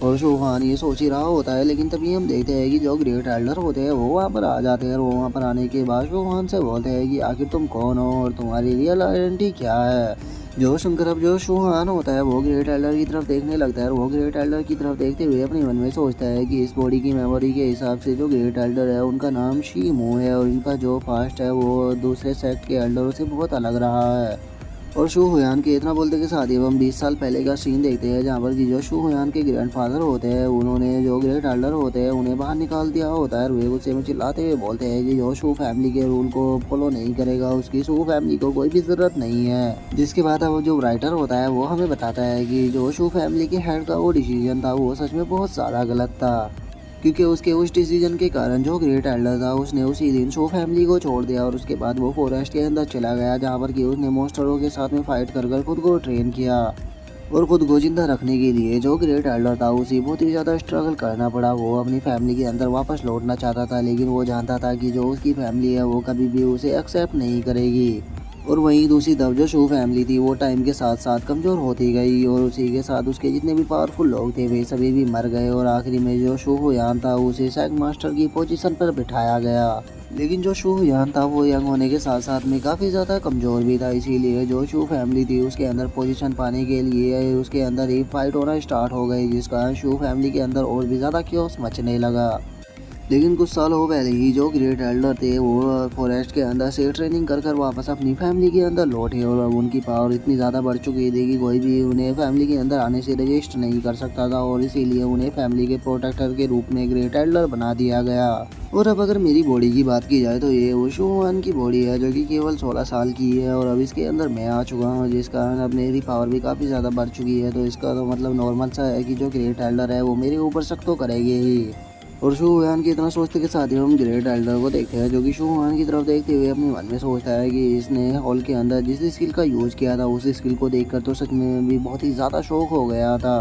और शूहान ये सोच ही रहा होता है, लेकिन तभी हम देखते हैं कि जो ग्रेट एल्डर होते हैं वो वहाँ पर आ जाते हैं। और वो वहाँ पर आने के बाद शूहान से बोलते हैं कि आखिर तुम कौन हो और तुम्हारी रियल आइडेंटिटी क्या है। जो सुनकर अब जो शूहान होता है वो ग्रेट एल्डर की तरफ देखने लगता है और वो ग्रेट एल्डर की तरफ देखते हुए अपने मन में सोचता है कि इस बॉडी की मेमोरी के हिसाब से जो ग्रेट एल्डर है उनका नाम शीमो है और इनका जो पास्ट है वो दूसरे सेक्ट के एल्डरों से बहुत अलग रहा है। और शू हुयान के इतना बोलते के साथ ही हम 20 साल पहले का सीन देखते हैं जहाँ पर कि जो शू हुयान के ग्रैंडफादर होते हैं उन्होंने जो ग्रेट एल्डर होते हैं उन्हें बाहर निकाल दिया होता है और वे गुस्से में चिल्लाते हुए बोलते हैं कि जो शू फैमिली के रूल को फॉलो नहीं करेगा उसकी शू फैमिली को कोई भी ज़रूरत नहीं है। जिसके बाद अब जो राइटर होता है वो हमें बताता है कि जो शू फैमिली के हेड का वो डिसीजन था वो सच में बहुत सारा गलत था, क्योंकि उसके उस डिसीजन के कारण जो ग्रेट एल्डर था उसने उसी दिन शो फैमिली को छोड़ दिया और उसके बाद वो फॉरेस्ट के अंदर चला गया जहाँ पर कि उसने मॉन्स्टरों के साथ में फाइट कर खुद को ट्रेन किया और खुद को जिंदा रखने के लिए जो ग्रेट एल्डर था उसे बहुत ही ज़्यादा स्ट्रगल करना पड़ा। वो अपनी फैमिली के अंदर वापस लौटना चाहता था लेकिन वो जानता था कि जो उसकी फैमिली है वो कभी भी उसे एक्सेप्ट नहीं करेगी। और वहीं दूसरी तरफ जो शू फैमिली थी वो टाइम के साथ साथ कमज़ोर होती गई और उसी के साथ उसके जितने भी पावरफुल लोग थे वे सभी भी मर गए और आखिरी में जो शू हुयान था उसे सैग मास्टर की पोजीशन पर बिठाया गया। लेकिन जो शू हुयान था वो यंग होने के साथ साथ में काफ़ी ज़्यादा कमज़ोर भी था, इसीलिए जो शू फैमिली थी उसके अंदर पोजीशन पाने के लिए उसके अंदर एक फाइट होना स्टार्ट हो गई जिस कारण शू फैमिली के अंदर और भी ज़्यादा क्योस मचने लगा। लेकिन कुछ सालों पहले ही जो ग्रेट एल्डर थे वो फॉरेस्ट के अंदर से ट्रेनिंग कर वापस अपनी फैमिली के अंदर लौटे और अब उनकी पावर इतनी ज़्यादा बढ़ चुकी थी कि कोई भी उन्हें फैमिली के अंदर आने से रजिस्ट नहीं कर सकता था और इसीलिए उन्हें फैमिली के प्रोटेक्टर के रूप में ग्रेट एल्डर बना दिया गया। और अब अगर मेरी बॉडी की बात की जाए तो ये वो शूहान की बॉडी है जो कि केवल 16 साल की है और अब इसके अंदर मैं आ चुका हूँ जिस कारण अब मेरी पावर भी काफ़ी ज़्यादा बढ़ चुकी है। तो इसका तो मतलब नॉर्मल सा है कि जो ग्रेट एल्डर है वो मेरे ऊपर शक तो करेगी ही। और शू हुयान की इतना सोचते के साथ ही हम ग्रेट एल्डर को देखते हैं जो कि शू हुयान की तरफ देखते हुए अपने मन में सोचता है कि इसने हॉल के अंदर जिस स्किल का यूज़ किया था उस स्किल को देखकर तो सच में भी बहुत ही ज़्यादा शौक हो गया था।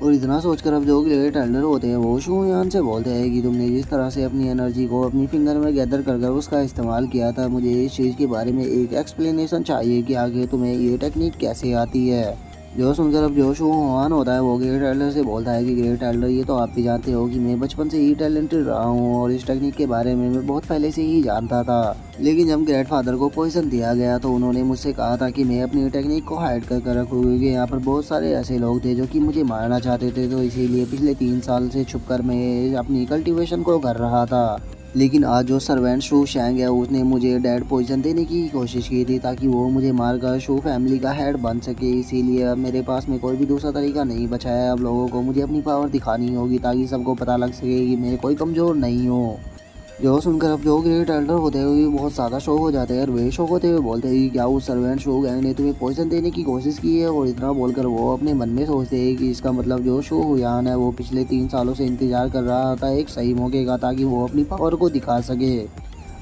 और इतना सोचकर अब जो ग्रेट एल्डर होते हैं वो शू हुयान से बोलते हैं कि तुमने जिस तरह से अपनी एनर्जी को अपनी फिंगर में गैदर कर उसका इस्तेमाल किया था, मुझे इस चीज़ के बारे में एक एक्सप्लेनेशन चाहिए कि आगे तुम्हें ये टेक्निक कैसे आती है। जो सुनकर अब जो शू हुआन होता है वो ग्रेट एल्डर से बोलता है कि ग्रेट एल्डर ये तो आप भी जानते हो कि मैं बचपन से ही टैलेंटेड रहा हूँ और इस टेक्निक के बारे में मैं बहुत पहले से ही जानता था। लेकिन जब ग्रेट फादर को पॉइजन दिया गया तो उन्होंने मुझसे कहा था कि मैं अपनी टेक्निक को हाइड कर रखूँ क्योंकि यहाँ पर बहुत सारे ऐसे लोग थे जो कि मुझे मारना चाहते थे। तो इसीलिए पिछले 3 साल से छुपकर मैं अपनी कल्टीवेशन को कर रहा था। लेकिन आज जो सर्वेंट शू शैंग है उसने मुझे डेड पोजीशन देने की कोशिश की थी ताकि वो मुझे मारकर शू फैमिली का हेड बन सके। इसीलिए अब मेरे पास में कोई भी दूसरा तरीका नहीं बचा है। अब लोगों को मुझे अपनी पावर दिखानी होगी ताकि सबको पता लग सके कि मैं कोई कमज़ोर नहीं हूँ। जो सुनकर अब जो ग्रेट एल्डर होते हैं वो बहुत ज़्यादा शौक हो जाते हैं और वे शौक होते हुए बोलते हैं कि क्या उस सर्वेंट शो गैंग ने तुम्हें पॉइजन देने की कोशिश की है। और इतना बोलकर वो अपने मन में सोचते हैं कि इसका मतलब जो शो हुयान है वो पिछले 3 सालों से इंतजार कर रहा था एक सही मौके का ताकि वो अपनी पावर को दिखा सके।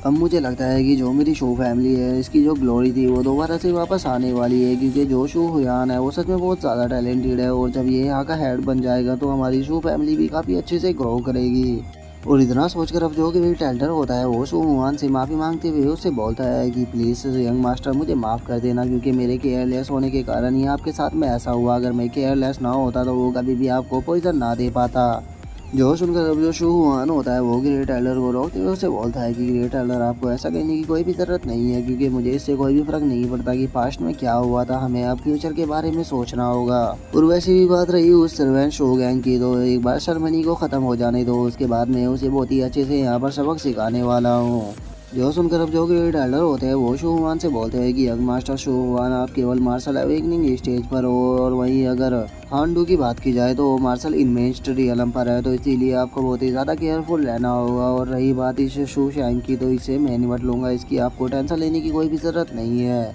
अब मुझे लगता है कि जो मेरी शो फैमिली है इसकी जो ग्लोरी थी वो दोबारा से वापस आने वाली है क्योंकि जो शो हुयान है वो सच में बहुत ज़्यादा टैलेंटेड है और जब ये यहाँ का हेड बन जाएगा तो हमारी शो फैमिली भी काफ़ी अच्छे से ग्रो करेगी। और इतना सोचकर अब जो ग्रेट एल्डर होता है वो शू हुआन से माफ़ी मांगते हुए उससे बोलता है कि प्लीज़ यंग मास्टर मुझे माफ़ कर देना क्योंकि मेरे केयरलेस होने के कारण ही आपके साथ में ऐसा हुआ। अगर मैं केयरलेस ना होता तो वो कभी भी आपको पॉइजन ना दे पाता। जो सुनकर अब जो शू हुआन होता है वो ग्रेट एल्डर को रोकते हुए उससे बोलता है कि ग्रेट एल्डर आपको ऐसा कहने की कोई भी ज़रूरत नहीं है क्योंकि मुझे इससे कोई भी फ़र्क नहीं पड़ता कि पास्ट में क्या हुआ था, हमें अब फ्यूचर के बारे में सोचना होगा। और वैसे भी बात रही उस सर्वेंट शो गैंग की तो एक बार सेरेमनी को ख़त्म हो जाने दो, उसके बाद मैं उसे बहुत ही अच्छे से यहाँ पर सबक सिखाने वाला हूँ। जो सुनकर अब जो ग्रेट एल्डर होते हैं वो शू हुआन से बोलते हैं कि यंग मास्टर शू हुआन आप केवल मार्शल अवेकनिंग स्टेज पर हो और वहीं अगर हांडू की बात की जाए तो वो मार्शल इन्वेंस्ड रियलम पर है, तो इसीलिए आपको बहुत ही ज़्यादा केयरफुल रहना होगा। और रही बात इस शू शैंग की तो इसे मैं निपट लूँगा, इसकी आपको टेंशन लेने की कोई भी ज़रूरत नहीं है।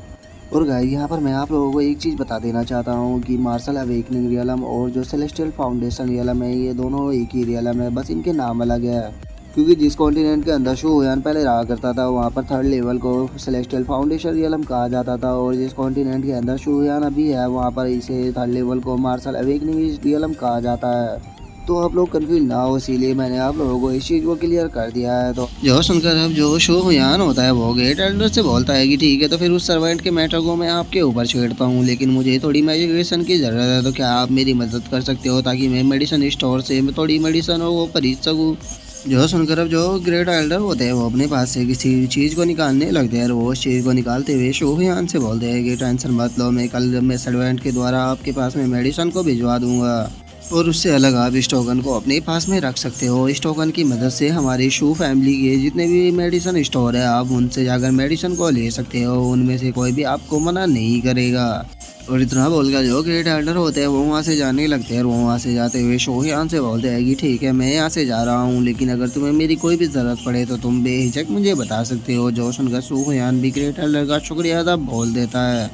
और गाइस यहाँ पर मैं आप लोगों को एक चीज़ बता देना चाहता हूँ कि मार्शल अवेकनिंग रियलम और जो सेलेस्टियल फाउंडेशन रियलम है ये दोनों एक ही रियलम है, बस इनके नाम अलग है। क्योंकि जिस कॉन्टिनेंट के अंदर शू हुयान पहले रहा करता था वहाँ पर 3rd लेवल को सेलेस्टियल फाउंडेशन रियलम कहा जाता था और जिस कॉन्टिनेंट के अंदर शू हुयान अभी है वहाँ पर इसे 3rd लेवल को मार्शल अवेकनिंग रियलम कहा जाता है। तो आप लोग कंफ्यूज ना हो इसीलिए मैंने आप लोगों को इस चीज़ को क्लियर कर दिया है। तो जो सुनकर अब जो शू हुयान होता है वो ग्रेट एल्डर से बोलता है कि ठीक है तो फिर उस सर्वेंट के मैटर को मैं आपके ऊपर छेड़ता हूँ, लेकिन मुझे थोड़ी मेडिसिन की ज़रूरत है, तो क्या आप मेरी मदद कर सकते हो ताकि मैं मेडिसिन स्टोर से थोड़ी मेडिसिन वो खरीद सकूँ। जो सुनकर अब जो ग्रेट एल्डर होते हैं वो अपने पास से किसी चीज़ को निकालने लगते हैं और वो उस चीज़ को निकालते हुए शोहयान से बोलते हैं कि टेंशन मत लो, मैं कल मैं सर्वेंट के द्वारा आपके पास में मेडिसिन को भिजवा दूंगा और उससे अलग आप इस टोकन को अपने पास में रख सकते हो। इस टोकन की मदद से हमारी शू फैमिली के जितने भी मेडिसिन स्टोर है आप उनसे जाकर मेडिसिन को ले सकते हो, उनमें से कोई भी आपको मना नहीं करेगा। और इतना बोलकर जो ग्रेट एल्डर होते हैं वो वहाँ से जाने लगते हैं और वो वहाँ से जाते हुए शोहयान से बोलते हैं कि ठीक है मैं यहाँ से जा रहा हूँ, लेकिन अगर तुम्हें मेरी कोई भी ज़रूरत पड़े तो तुम बेहिचक मुझे बता सकते हो। जो सुनकर शोहयान भी ग्रेट एल्डर का शुक्रिया अदा बोल देता है।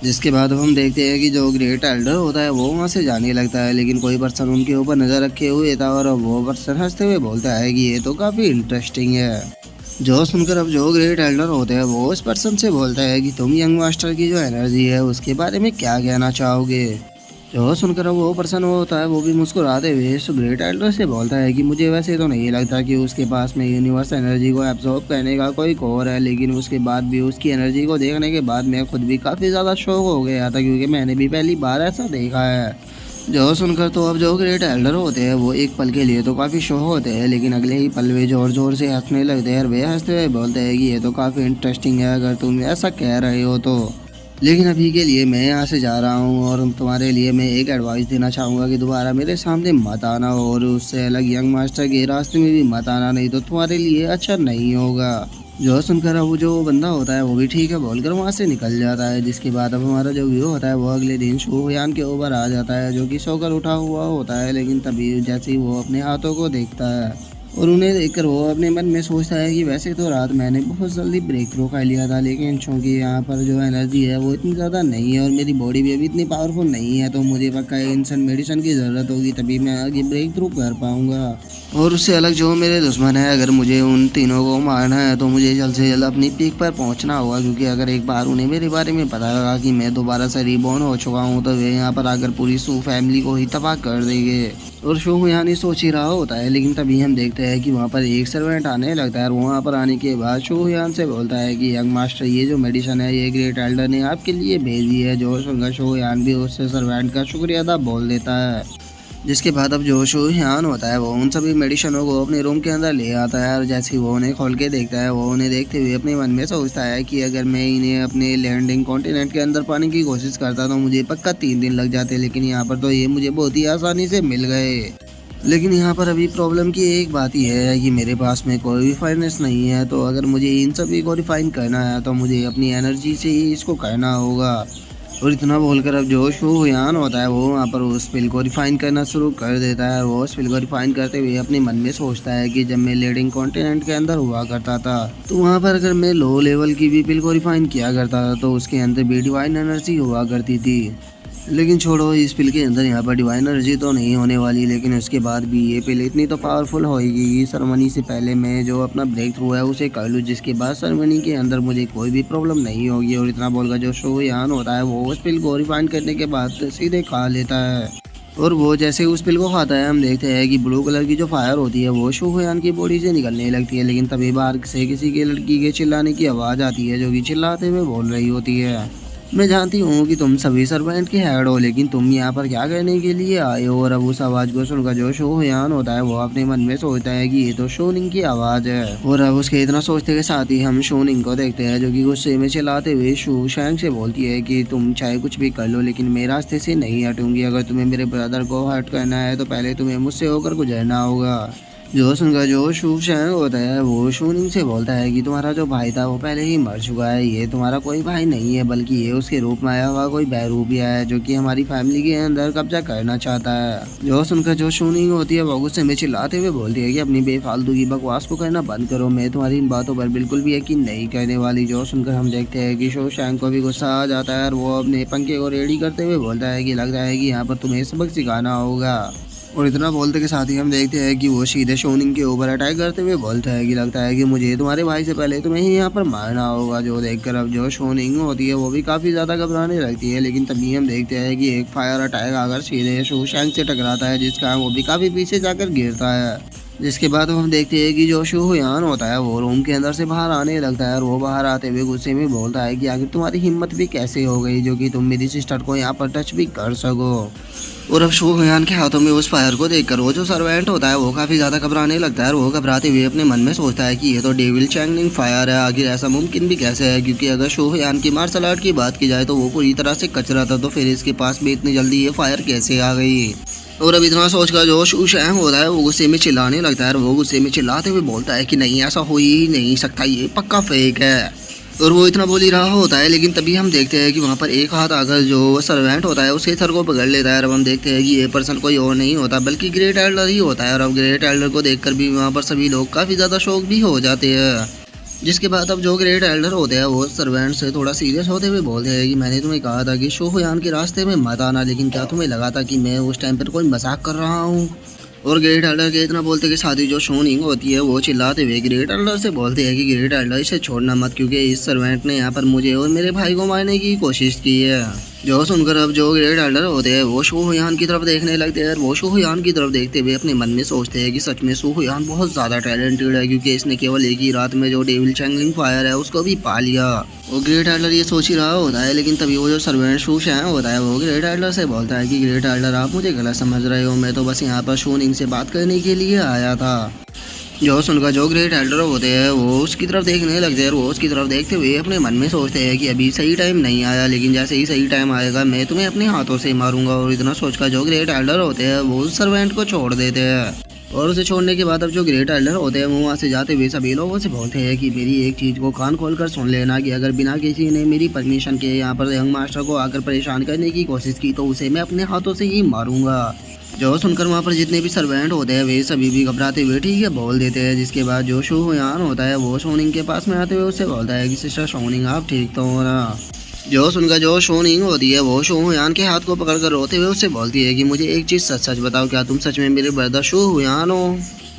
जिसके बाद अब हम देखते हैं कि जो ग्रेट एल्डर होता है वो वहाँ से जाने लगता है, लेकिन कोई पर्सन उनके ऊपर नज़र रखे हुए था और वो पर्सन हंसते हुए बोलता है कि ये तो काफ़ी इंटरेस्टिंग है। जो सुनकर अब जो ग्रेट एल्डर होते हैं वो उस पर्सन से बोलता है कि तुम यंग मास्टर की जो एनर्जी है उसके बारे में क्या कहना चाहोगे। जो सुनकर अब वो पर्सन होता है वो भी मुस्कुराते हुए उस ग्रेट एल्डर से बोलता है कि मुझे वैसे तो नहीं लगता कि उसके पास में यूनिवर्स एनर्जी को एब्जॉर्ब करने का कोई कोर है, लेकिन उसके बाद भी उसकी एनर्जी को देखने के बाद मैं खुद भी काफ़ी ज़्यादा शौक हो गया था, क्योंकि मैंने भी पहली बार ऐसा देखा है। जो सुनकर तो अब जो ग्रेट एल्डर होते हैं वो एक पल के लिए तो काफ़ी शौक होते हैं, लेकिन अगले ही पल वे ज़ोर ज़ोर से हंसने लगते हैं और वे हंसते हुए बोलते हैं कि ये तो काफ़ी इंटरेस्टिंग है अगर तुम ऐसा कह रहे हो तो, लेकिन अभी के लिए मैं यहाँ से जा रहा हूँ और तुम्हारे लिए मैं एक एडवाइस देना चाहूँगा कि दोबारा मेरे सामने मत आना और उससे अलग यंग मास्टर के रास्ते में भी मत आना, नहीं तो तुम्हारे लिए अच्छा नहीं होगा। जो सुनकर अब जो बंदा होता है वो भी ठीक है बोलकर वहाँ से निकल जाता है। जिसके बाद अब हमारा जो व्यू होता है वो अगले दिन शोहयान के ऊपर आ जाता है, जो कि सोकर उठा हुआ होता है, लेकिन तभी जैसे ही वो अपने हाथों को देखता है और उन्हें देखकर वो अपने मन में सोचता है कि वैसे तो रात मैंने बहुत जल्दी ब्रेक थ्रू कर लिया था, लेकिन चूंकि यहाँ पर जो एनर्जी है वो इतनी ज़्यादा नहीं है और मेरी बॉडी भी अभी इतनी पावरफुल नहीं है, तो मुझे पक्का इंसान मेडिसिन की ज़रूरत होगी तभी मैं आगे ब्रेक थ्रू कर पाऊँगा। और उससे अलग जो मेरे दुश्मन है, अगर मुझे उन तीनों को मारना है तो मुझे जल्द से जल्द अपनी पीक पर पहुंचना होगा, क्योंकि अगर एक बार उन्हें मेरे बारे में पता लगा कि मैं दोबारा से रिबॉर्न हो चुका हूं तो वे यहाँ पर आकर पूरी शू फैमिली को ही तबाह कर देंगे। और शो यहाँ नहीं सोच ही रहा होता है, लेकिन तभी हम देखते हैं कि वहाँ पर एक सर्वेंट आने लगता है और वहाँ पर आने के बाद शो यहाँ से बोलता है कि यंग मास्टर ये जो मेडिसिन है ये ग्रेट एल्डर ने आपके लिए भेजी है। जो सुनकर शो यहाँ भी उससे सर्वेंट का शुक्रिया अदा बोल देता है। जिसके बाद अब जो शोहयान होता है वो उन सभी मेडिसिनों को अपने रूम के अंदर ले आता है और जैसे ही वो उन्हें खोल के देखता है वो उन्हें देखते हुए अपने मन में सोचता है कि अगर मैं इन्हें अपने लैंडिंग कॉन्टिनेंट के अंदर पाने की कोशिश करता तो मुझे पक्का 3 दिन लग जाते, लेकिन यहाँ पर तो ये मुझे बहुत ही आसानी से मिल गए। लेकिन यहाँ पर अभी प्रॉब्लम की एक बात ही है कि मेरे पास में कोई भी फाइनेंस नहीं है, तो अगर मुझे इन सभी को रिफाइन करना है तो मुझे अपनी एनर्जी से ही इसको करना होगा। और इतना बोलकर अब जो शोहयान होता है वो वहाँ पर उस पिल को रिफाइन करना शुरू कर देता है। वो उस पिल को रिफाइन करते हुए अपने मन में सोचता है कि जब मैं लेडिंग कॉन्टिनेंट के अंदर हुआ करता था तो वहाँ पर अगर मैं लो लेवल की भी पिल को रिफाइन किया करता था तो उसके अंदर भी डिवाइन एनर्जी हुआ करती थी। लेकिन छोड़ो, इस पिल के अंदर यहाँ पर डिवाइन एनर्जी तो नहीं होने वाली, लेकिन उसके बाद भी ये पिल इतनी तो पावरफुल होगी कि सेरेमनी से पहले मैं जो अपना ब्रेक थ्रू है उसे कर लूँ, जिसके बाद सेरेमनी के अंदर मुझे कोई भी प्रॉब्लम नहीं होगी। और इतना बोलकर जो शोहयान होता है वो उस पिल को रिफाइन करने के बाद सीधे खा लेता है। और वो जैसे उस पिल को खाता है हम देखते हैं कि ब्लू कलर की जो फायर होती है वो शोहयान की बॉडी से निकलने लगती है, लेकिन तभी बाहर से किसी के लड़की के चिल्लाने की आवाज़ आती है जो कि चिल्लाते हुए बोल रही होती है, मैं जानती हूँ कि तुम सभी सर्वेंट के हेड हो, लेकिन तुम यहाँ पर क्या करने के लिए आए हो। और अब उस आवाज़ को सुनकर जो शोहयान होता है वो अपने मन में सोचता है कि ये तो शोनिंग की आवाज़ है। और अब उसके इतना सोचते के साथ ही हम शोनिंग को देखते हैं जो कि गुस्से में चिल्लाते हुए शू शैंग से बोलती है कि तुम चाहे कुछ भी कर लो लेकिन मैं रास्ते से नहीं हटूंगी। अगर तुम्हें मेरे ब्रदर को हर्ट करना है तो पहले तुम्हें मुझसे होकर गुजरना होगा। जो सुनकर जो शू शैंग होता है वो शूनिंग से बोलता है कि तुम्हारा जो भाई था वो पहले ही मर चुका है, ये तुम्हारा कोई भाई नहीं है बल्कि ये उसके रूप में आया हुआ कोई बहरूपिया है जो कि हमारी फैमिली के अंदर कब्जा करना चाहता है। जो सुनकर जो शूनिंग होती है वो गुस्से में चिल्लाते हुए बोलती है कि अपनी बेफालतू की बकवास को करना बंद करो, मैं तुम्हारी इन बातों पर बिल्कुल भी यकीन नहीं करने वाली। जो सुनकर हम देखते हैं कि शू शैंग को भी गुस्सा आ जाता है और वो अपने पंखे को रेडी करते हुए बोलता है कि लगता है कि यहाँ पर तुम्हें सबक सिखाना होगा। और इतना बोलते के साथ ही हम देखते हैं कि वो सीधे शोनिंग के ऊपर अटैक करते हुए बोलता है कि लगता है कि मुझे तुम्हारे भाई से पहले तुम्हें ही यहाँ पर मारना होगा। जो देखकर अब जो शोनिंग होती है वो भी काफ़ी ज़्यादा घबराने लगती है, लेकिन तभी हम देखते हैं कि एक फायर अटैक आकर सीधे शू शैंग से टकराता है, जिसका वो भी काफ़ी पीछे जाकर गिरता है। जिसके बाद हम देखते हैं कि जो शू हुयान होता है वो रूम के अंदर से बाहर आने लगता है और वो बाहर आते हुए गुस्से में बोलता है कि आखिर तुम्हारी हिम्मत भी कैसे हो गई जो कि तुम मेरी सिस्टर को यहाँ पर टच भी कर सको। और अब शू हुयान के हाथों में उस फायर को देखकर वो जो सर्वेंट होता है वो काफ़ी ज़्यादा घबराने लगता है और वो घबराते हुए अपने मन में सोचता है कि ये तो डेविल चैंगलिंग फायर है, आखिर ऐसा मुमकिन भी कैसे है, क्योंकि अगर शू हुयान की मार्शल आर्ट की बात की जाए तो वो पूरी तरह से कचरा था, तो फिर इसके पास भी इतनी जल्दी ये फायर कैसे आ गई। और अब इतना सोचकर जो शू शैंग होता है वो गुस्से में चिल्लाने लगता है और वो गुस्से में चिल्लाते हुए बोलता है कि नहीं, ऐसा हो ही नहीं सकता, ये पक्का फेक है। और वो इतना बोल ही रहा होता है, लेकिन तभी हम देखते हैं कि वहाँ पर एक हाथ आकर जो सर्वेंट होता है उसके सर को पकड़ लेता है और अब हम देखते हैं कि ये पर्सन कोई और नहीं होता बल्कि ग्रेट एल्डर ही होता है। और अब ग्रेट एल्डर को देखकर भी वहाँ पर सभी लोग काफ़ी ज़्यादा शौक भी हो जाते हैं। जिसके बाद अब जो ग्रेट एल्डर होते हैं वो सर्वेंट से थोड़ा सीरियस होते हुए बोलते हैं कि मैंने तुम्हें कहा था कि शू हुयान के रास्ते में मत आना, लेकिन क्या तुम्हें लगा था कि मैं उस टाइम पर कोई मजाक कर रहा हूँ। और ग्रेट एल्डर के इतना बोलते कि साथ ही जो शोनिंग होती है वो चिल्लाते हुए ग्रेट एल्डर से बोलते हैं कि ग्रेट एल्डर इसे छोड़ना मत, क्योंकि इस सर्वेंट ने यहाँ पर मुझे और मेरे भाई को मारने की कोशिश की है। जो सुनकर अब जो ग्रेट एल्डर होते हैं वो शू हुयान की तरफ देखने लगते हैं और वो शू हुयान की तरफ देखते हुए अपने मन में सोचते हैं कि सच में शू हुयान बहुत ज़्यादा टैलेंटेड है, क्योंकि इसने केवल एक ही रात में जो डेविल चैंगलिंग फायर है उसको भी पा लिया। वो ग्रेट एल्डर ये सोच ही रहा होता है, लेकिन तभी वो जो सर्वेंट शू शैंग होता है वो ग्रेट एल्डर से बोलता है कि ग्रेट एल्डर आप मुझे गलत समझ रहे हो, मैं तो बस यहाँ पर शूनिंग से बात करने के लिए आया था। जो सुनकर जो ग्रेट एल्डर होते हैं वो उसकी तरफ देखने लगते हैं और वो उसकी तरफ देखते हुए अपने मन में सोचते हैं कि अभी सही टाइम नहीं आया, लेकिन जैसे ही सही टाइम आएगा मैं तुम्हें अपने हाथों से मारूंगा। और इतना सोचकर जो ग्रेट एल्डर होते हैं वो उस सर्वेंट को छोड़ देते हैं। और उसे छोड़ने के बाद अब जो ग्रेट एल्डर होते हैं वो वहाँ से जाते हुए सभी लोगों से बोलते हैं कि मेरी एक चीज़ को कान खोल कर सुन लेना कि अगर बिना किसी ने मेरी परमिशन के यहाँ पर यंग मास्टर को आकर परेशान करने की कोशिश की तो उसे मैं अपने हाथों से ही मारूंगा। जो सुनकर वहाँ पर जितने भी सर्वेंट होते हैं वे सभी भी घबराते हुए ठीक है बोल देते हैं। जिसके बाद जो शू हुयान होता है वो शोनिंग के पास में आते हुए उससे बोलता है कि सिस्टर शोनिंग आप ठीक तो हो ना। जो सुनकर जो शोनिंग होती है वो शू हुयान के हाथ को पकड़कर रोते हुए उससे बोलती है कि मुझे एक चीज़ सच सच बताओ, क्या तुम सच में मेरे ब्रदर शू हुयान हो।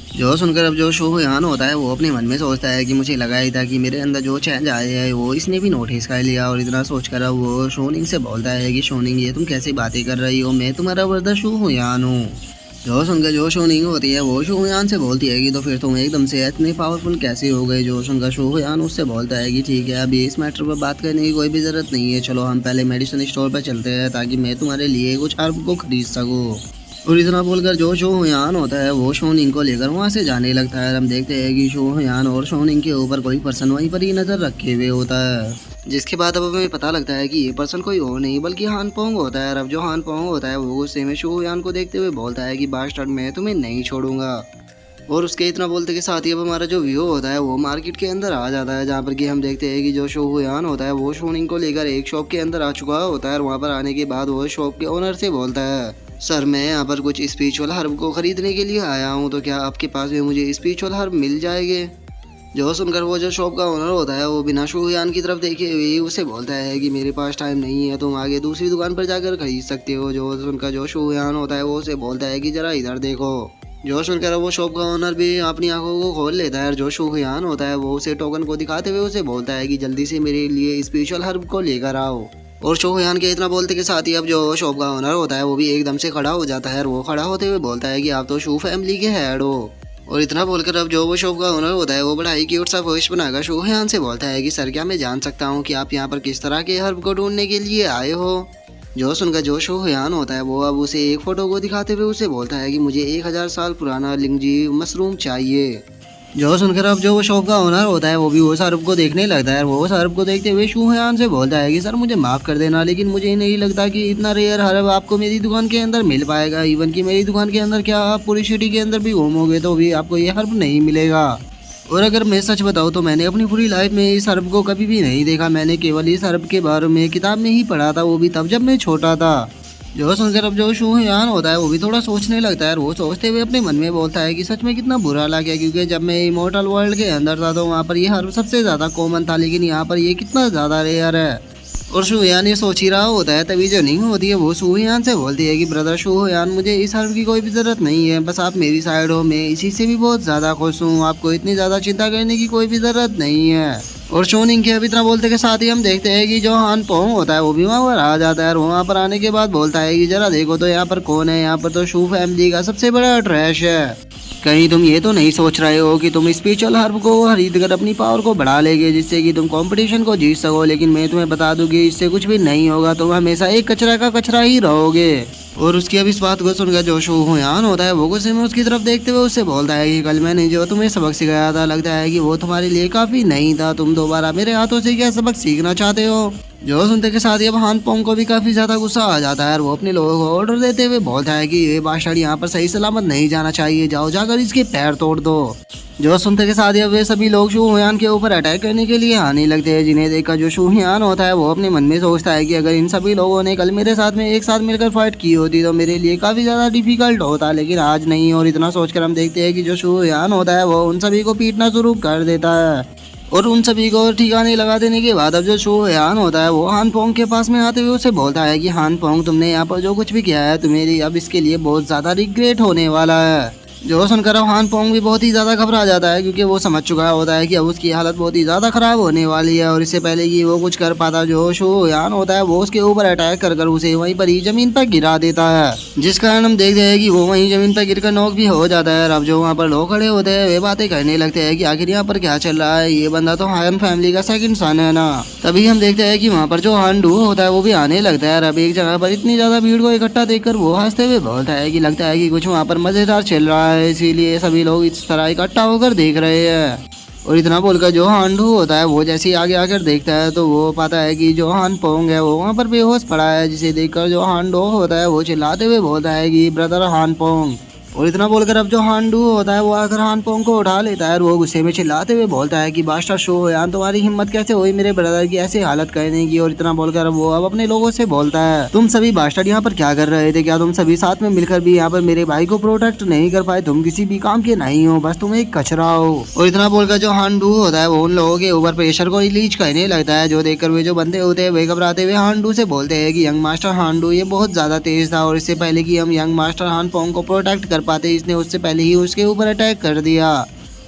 जो सुनकर अब जो शू हुयान होता है वो अपने मन में सोचता है कि मुझे लगा ही था कि मेरे अंदर जो चेंज आया है वो इसने भी नोटिस कर लिया। और इतना सोचकर अब वो शोनिंग से बोलता है कि शोनिंग ये तुम कैसी बातें कर रही हो, मैं तुम्हारा ब्रदर शू हुयान हूँ। जो सुनकर जो शोनिंग होती है वो शू हुयान से बोलती है कि तो फिर तुम एकदम से इतने पावरफुल कैसे हो गए। जो सुनकर शू हुयान उससे बोलता है कि ठीक है अभी इस मैटर पर बात करने की कोई भी ज़रूरत नहीं है, चलो हम पहले मेडिसिन स्टोर पर चलते हैं ताकि मैं तुम्हारे लिए कुछ हर्ब को खरीद सकूँ। और इतना बोलकर जो शू हुयान होता है वो शोनिंग को लेकर वहाँ से जाने लगता है। हम देखते हैं कि शू हुयान और शोनिंग के ऊपर कोई पर्सन वहीं पर ही नज़र रखे हुए होता है। जिसके बाद अब हमें पता लगता है कि ये पर्सन कोई और नहीं बल्कि हान पोंग होता है। और अब जो हान पोंग होता है वो गुस्से में शू हुयान को देखते हुए बोलता है कि बास्टर्ड मैं तुम्हें नहीं छोड़ूंगा। और उसके इतना बोलते के साथ ही अब हमारा जो व्यू होता है वो मार्केट के अंदर आ जाता है, जहाँ पर कि हम देखते हैं कि जो शू हुयान होता है वो शोनिंग को लेकर एक शॉप के अंदर आ चुका होता है। और वहाँ पर आने के बाद वो शॉप के ओनर से बोलता है सर मैं यहाँ पर कुछ स्पिरिचुअल हर्ब को ख़रीदने के लिए आया हूँ, तो क्या आपके पास में मुझे स्पिरिचुअल हर्ब मिल जाएंगे। जो सुनकर वो जो शॉप का ओनर होता है वो बिना शू हुयान की तरफ देखे हुए उसे बोलता है कि मेरे पास टाइम नहीं है, तुम आगे दूसरी दुकान पर जाकर खरीद सकते हो। जो सुनकर जो शू हुयान होता है वो उसे बोलता है कि ज़रा इधर देखो। जो सुनकर वो शॉप का ओनर भी अपनी आंखों को खोल लेता है और जो शू हुयान होता है वो उसे टोकन को दिखाते हुए उसे बोलता है कि जल्दी से मेरे लिए स्पिरिचुअल हर्ब को लेकर आओ। और शू हुयान के इतना बोलते के साथ ही अब जो शॉप का ओनर होता है वो भी एकदम से खड़ा हो जाता है और वो खड़ा होते हुए बोलता है कि आप तो शू फैमिली के हेड हो। और इतना बोलकर अब जो वो शॉप का ओनर होता है वो बड़ा ही क्यूट सा वॉइस बनाकर शू हुयान से बोलता है कि सर क्या मैं जान सकता हूँ कि आप यहाँ पर किस तरह के हर्ब को ढूंढने के लिए आए हो। जो सुनकर जो शू हुयान होता है वो अब उसे एक फ़ोटो को दिखाते हुए उसे बोलता है कि मुझे 1000 साल पुराना लिंगजी मशरूम चाहिए। जो सुनकर अब जो वो शॉप का ओनर होता है वो भी उस हर्ब को देखने लगता है। वो उस हर्ब को देखते हुए शू हुयान से बोलता है कि सर मुझे माफ़ कर देना, लेकिन मुझे नहीं लगता कि इतना रेयर हर्ब आपको मेरी दुकान के अंदर मिल पाएगा। इवन कि मेरी दुकान के अंदर क्या आप पूरी सिटी के अंदर भी घूमोगे तो भी आपको ये हर्ब नहीं मिलेगा। और अगर मैं सच बताऊँ तो मैंने अपनी पूरी लाइफ में इस हर्ब को कभी भी नहीं देखा। मैंने केवल इस हर्ब के बारे में किताब में ही पढ़ा था, वो भी तब जब मैं छोटा था। जो सुनकर अब जो शू हुयान होता है वो भी थोड़ा सोचने लगता है और वो सोचते हुए अपने मन में बोलता है कि सच में कितना बुरा लगा, क्योंकि जब मैं इमोर्टल वर्ल्ड के अंदर था तो वहाँ पर ये हर्ब सबसे ज़्यादा कॉमन था, लेकिन यहाँ पर ये कितना ज़्यादा रेयर है। और शू हुयान ये सोच ही रहा होता है, तभी जो निंग होती है वो शू हुयान से बोलती है कि ब्रदर शू हुयान मुझे इस हर्ब की कोई भी ज़रूरत नहीं है, बस आप मेरी साइड हो, मैं इसी से भी बहुत ज़्यादा खुश हूँ, आपको इतनी ज़्यादा चिंता करने की कोई भी ज़रूरत नहीं है। और शोनिंग के अब इतना बोलते के साथ ही हम देखते हैं कि जो हान पोंग होता है वो भी वहाँ पर आ जाता है और वहाँ पर आने के बाद बोलता है कि जरा देखो तो यहाँ पर कौन है, यहाँ पर तो शू फैमिली का सबसे बड़ा ट्रैश है। कहीं तुम ये तो नहीं सोच रहे हो कि तुम स्पिरिचुअल हर्ब को खरीद कर अपनी पावर को बढ़ा लेगे जिससे कि तुम कंपटीशन को जीत सको, लेकिन मैं तुम्हें बता दूं कि इससे कुछ भी नहीं होगा। तुम हमेशा एक कचरा का कचरा ही रहोगे। और उसकी अब इस बात को सुनकर जो शू हुयान होता है वो गुस्से में उसकी तरफ देखते हुए उससे बोलता है कि कल मैंने जो तुम्हें सबक सिखाया था लगता है कि वो तुम्हारे लिए काफी नहीं था। तुम दोबारा मेरे हाथों से क्या सबक सीखना चाहते हो? जो सुनते के साथ ही अब हान पोंग को भी काफी ज्यादा गुस्सा आ जाता है और वो अपने लोगों को ऑर्डर देते हुए बोलता है कि ये बादशाह यहाँ पर सही सलामत नहीं जाना चाहिए, जाओ जाकर इसके पैर तोड़ दो। जो सुनते के साथ ही अब वे सभी लोग शू हुयान के ऊपर अटैक करने के लिए आने लगते हैं, जिन्हें देखकर जो शू हुयान होता है वो अपने मन में सोचता है कि अगर इन सभी लोगों ने कल मेरे साथ में एक साथ मिलकर फाइट की होती तो मेरे लिए काफी ज्यादा डिफिकल्ट होता, लेकिन आज नहीं। और इतना सोचकर हम देखते हैं कि जो शू हुयान होता है वो उन सभी को पीटना शुरू कर देता है। और उन सभी को ठिकाने लगा देने के बाद अब जो शू हुयान होता है वो हान पोंग के पास में आते हुए उसे बोलता है कि हान पोंग, तुमने यहाँ पर जो कुछ भी किया है तुम्हें अब इसके लिए बहुत ज्यादा रिग्रेट होने वाला है। जो सुनकर अब हान पोंग भी बहुत ही ज्यादा घबरा जाता है क्योंकि वो समझ चुका होता है कि अब उसकी हालत बहुत ही ज्यादा खराब होने वाली है। और इससे पहले कि वो कुछ कर पाता जो शू हुयान होता है वो उसके ऊपर अटैक कर कर उसे वहीं पर ही जमीन पर गिरा देता है, जिस कारण हम देखते हैं कि वो वहीं जमीन पर गिरकर नॉक भी हो जाता है। अब जो वहाँ पर लोग खड़े होते हैं वे बातें करने लगते हैं कि आखिर यहाँ पर क्या चल रहा है, ये बंदा तो हान फैमिली का सेकंड सन है ना। तभी हम देखते हैं कि वहाँ पर जो हान डू होता है वो भी आने लगता है। अब एक जगह पर इतनी ज्यादा भीड़ को इकट्ठा देखकर वो हंसते हुए बोलता है कि लगता है कि कुछ वहाँ पर मजेदार चल रहा है, इसीलिए सभी लोग इस तरह इकट्ठा होकर देख रहे हैं। और इतना बोलकर जो हांडू होता है वो जैसे ही आगे आकर देखता है तो वो पाता है कि जो हान पोंग है वो वहाँ पर बेहोश पड़ा है, जिसे देखकर जो हांडो होता है वो चिल्लाते हुए बोलता है कि ब्रदर हान पोंग। और इतना बोलकर अब जो हांडू होता है वो आकर हान पोंग को उठा लेता है और वो गुस्से में चिल्लाते हुए बोलता है कि बादशाह शू हुयान, तुम्हारी हिम्मत कैसे हुई मेरे ब्रदर की ऐसी हालत करने की। और इतना बोलकर वो अब अपने लोगों से बोलता है, तुम सभी बादशाह यहाँ पर क्या कर रहे थे? क्या तुम सभी साथ में मिलकर भी यहाँ पर मेरे भाई को प्रोटेक्ट नहीं कर पाए? तुम किसी भी काम के नहीं हो, बस तुम एक कचरा हो। और इतना बोलकर जो हांडू होता है वो उन लोगों के ऊपर प्रेशर को रिलीज करने लगता है, जो देखकर वे जो बंदे होते हैं वे घबराते हुए हांडू से बोलते हैं कि यंग मास्टर हांडू ये बहुत ज्यादा तेज था और इससे पहले कि हम यंग मास्टर हान पोंग को प्रोटेक्ट कर पाते इसने उससे पहले ही उसके ऊपर अटैक कर दिया।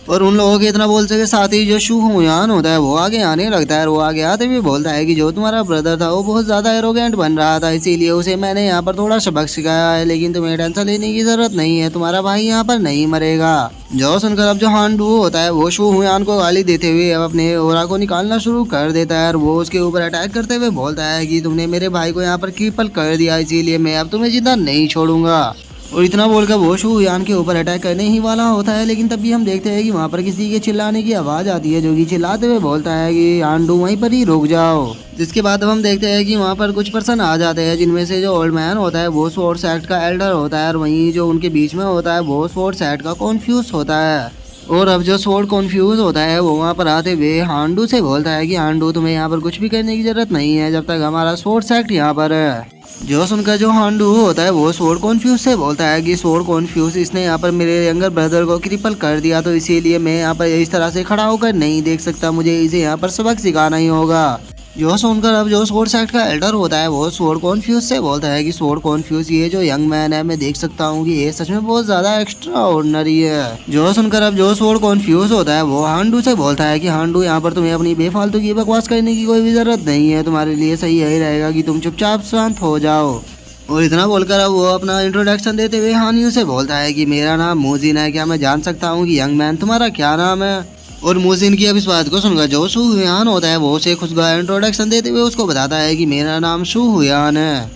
और उन लोगों के इतना बोलने के साथ ही जो शू हुयान होता है वो आगे आने लगता है और वो आगे आते हुए बोलता है कि जो तुम्हारा ब्रदर था वो बहुत ज्यादा एरोगेंट बन रहा था, इसीलिए उसे मैंने यहाँ पर थोड़ा सबक सिखाया है, लेकिन तुम्हें टेंशन लेने की जरूरत नहीं है, तुम्हारा भाई यहाँ पर नहीं मरेगा। जो सुनकर अब जो हांडू होता है वो शू हुयान को गाली देते हुए अब अपने ओरा को निकालना शुरू कर देता है और वो उसके ऊपर अटैक करते हुए बोलता है कि तुमने मेरे भाई को यहाँ पर क्रिपल कर दिया, इसीलिए मैं अब तुम्हें जिंदा नहीं छोड़ूंगा। और इतना बोलकर वो शू हुयान के ऊपर अटैक करने ही वाला होता है, लेकिन तभी हम देखते हैं कि वहाँ पर किसी के चिल्लाने की आवाज़ आती है, जो कि चिल्लाते हुए बोलता है कि आंडू वहीं पर ही रुक जाओ। जिसके बाद अब हम देखते हैं कि वहाँ पर कुछ पर्सन आ जाते हैं, जिनमें से जो ओल्ड मैन होता है वो स्वॉर्ड सेक्ट का एल्डर होता है और वहीं जो उनके बीच में होता है वो स्वॉर्ड सेक्ट का कॉन्फ्यूज होता है। और अब जो स्वॉर्ड कॉन्फ्यूज होता है वो वहाँ पर आते हुए हांडू से बोलता है कि हांडू तुम्हें यहाँ पर कुछ भी करने की जरूरत नहीं है जब तक हमारा स्वॉर्ड सेक्ट यहाँ पर है। जो सुनकर जो हांडू होता है वो स्वॉर्ड कॉन्फ्यूज से बोलता है कि स्वॉर्ड कॉन्फ्यूज इसने यहाँ पर मेरे यंगर ब्रदर को क्रिपल कर दिया, तो इसीलिए मैं यहाँ पर इस तरह से खड़ा होकर नहीं देख सकता, मुझे इसे यहाँ पर सबक सिखाना ही होगा। जो सुनकर अब जो स्वॉर्ड सेक्ट का एल्डर होता है वो स्वॉर्ड कॉन्फ्यूज से बोलता है कि स्वॉर्ड कॉन्फ्यूज ये जो यंग मैन है मैं देख सकता हूँ कि ये सच में बहुत ज्यादा एक्स्ट्रा ऑर्डिनरी है। जो सुनकर अब जो स्वॉर्ड कॉन्फ्यूज होता है वो हांडू से बोलता है कि हांडू यहाँ पर तुम्हें अपनी बेफालतू की बकवास करने की कोई भी जरूरत नहीं है, तुम्हारे लिए सही यही रहेगा कि तुम चुपचाप शांत हो जाओ। और इतना बोलकर अब वो अपना इंट्रोडक्शन देते हुए हानियों से बोलता है कि मेरा नाम मोजिन है, क्या मैं जान सकता हूँ कि यंग मैन तुम्हारा क्या नाम है? और मोजिन की अब इस बात को सुनकर जो शू हुयान होता है वो उसे खुशगवार इंट्रोडक्शन देते हुए उसको बताता है कि मेरा नाम शू हुयान है।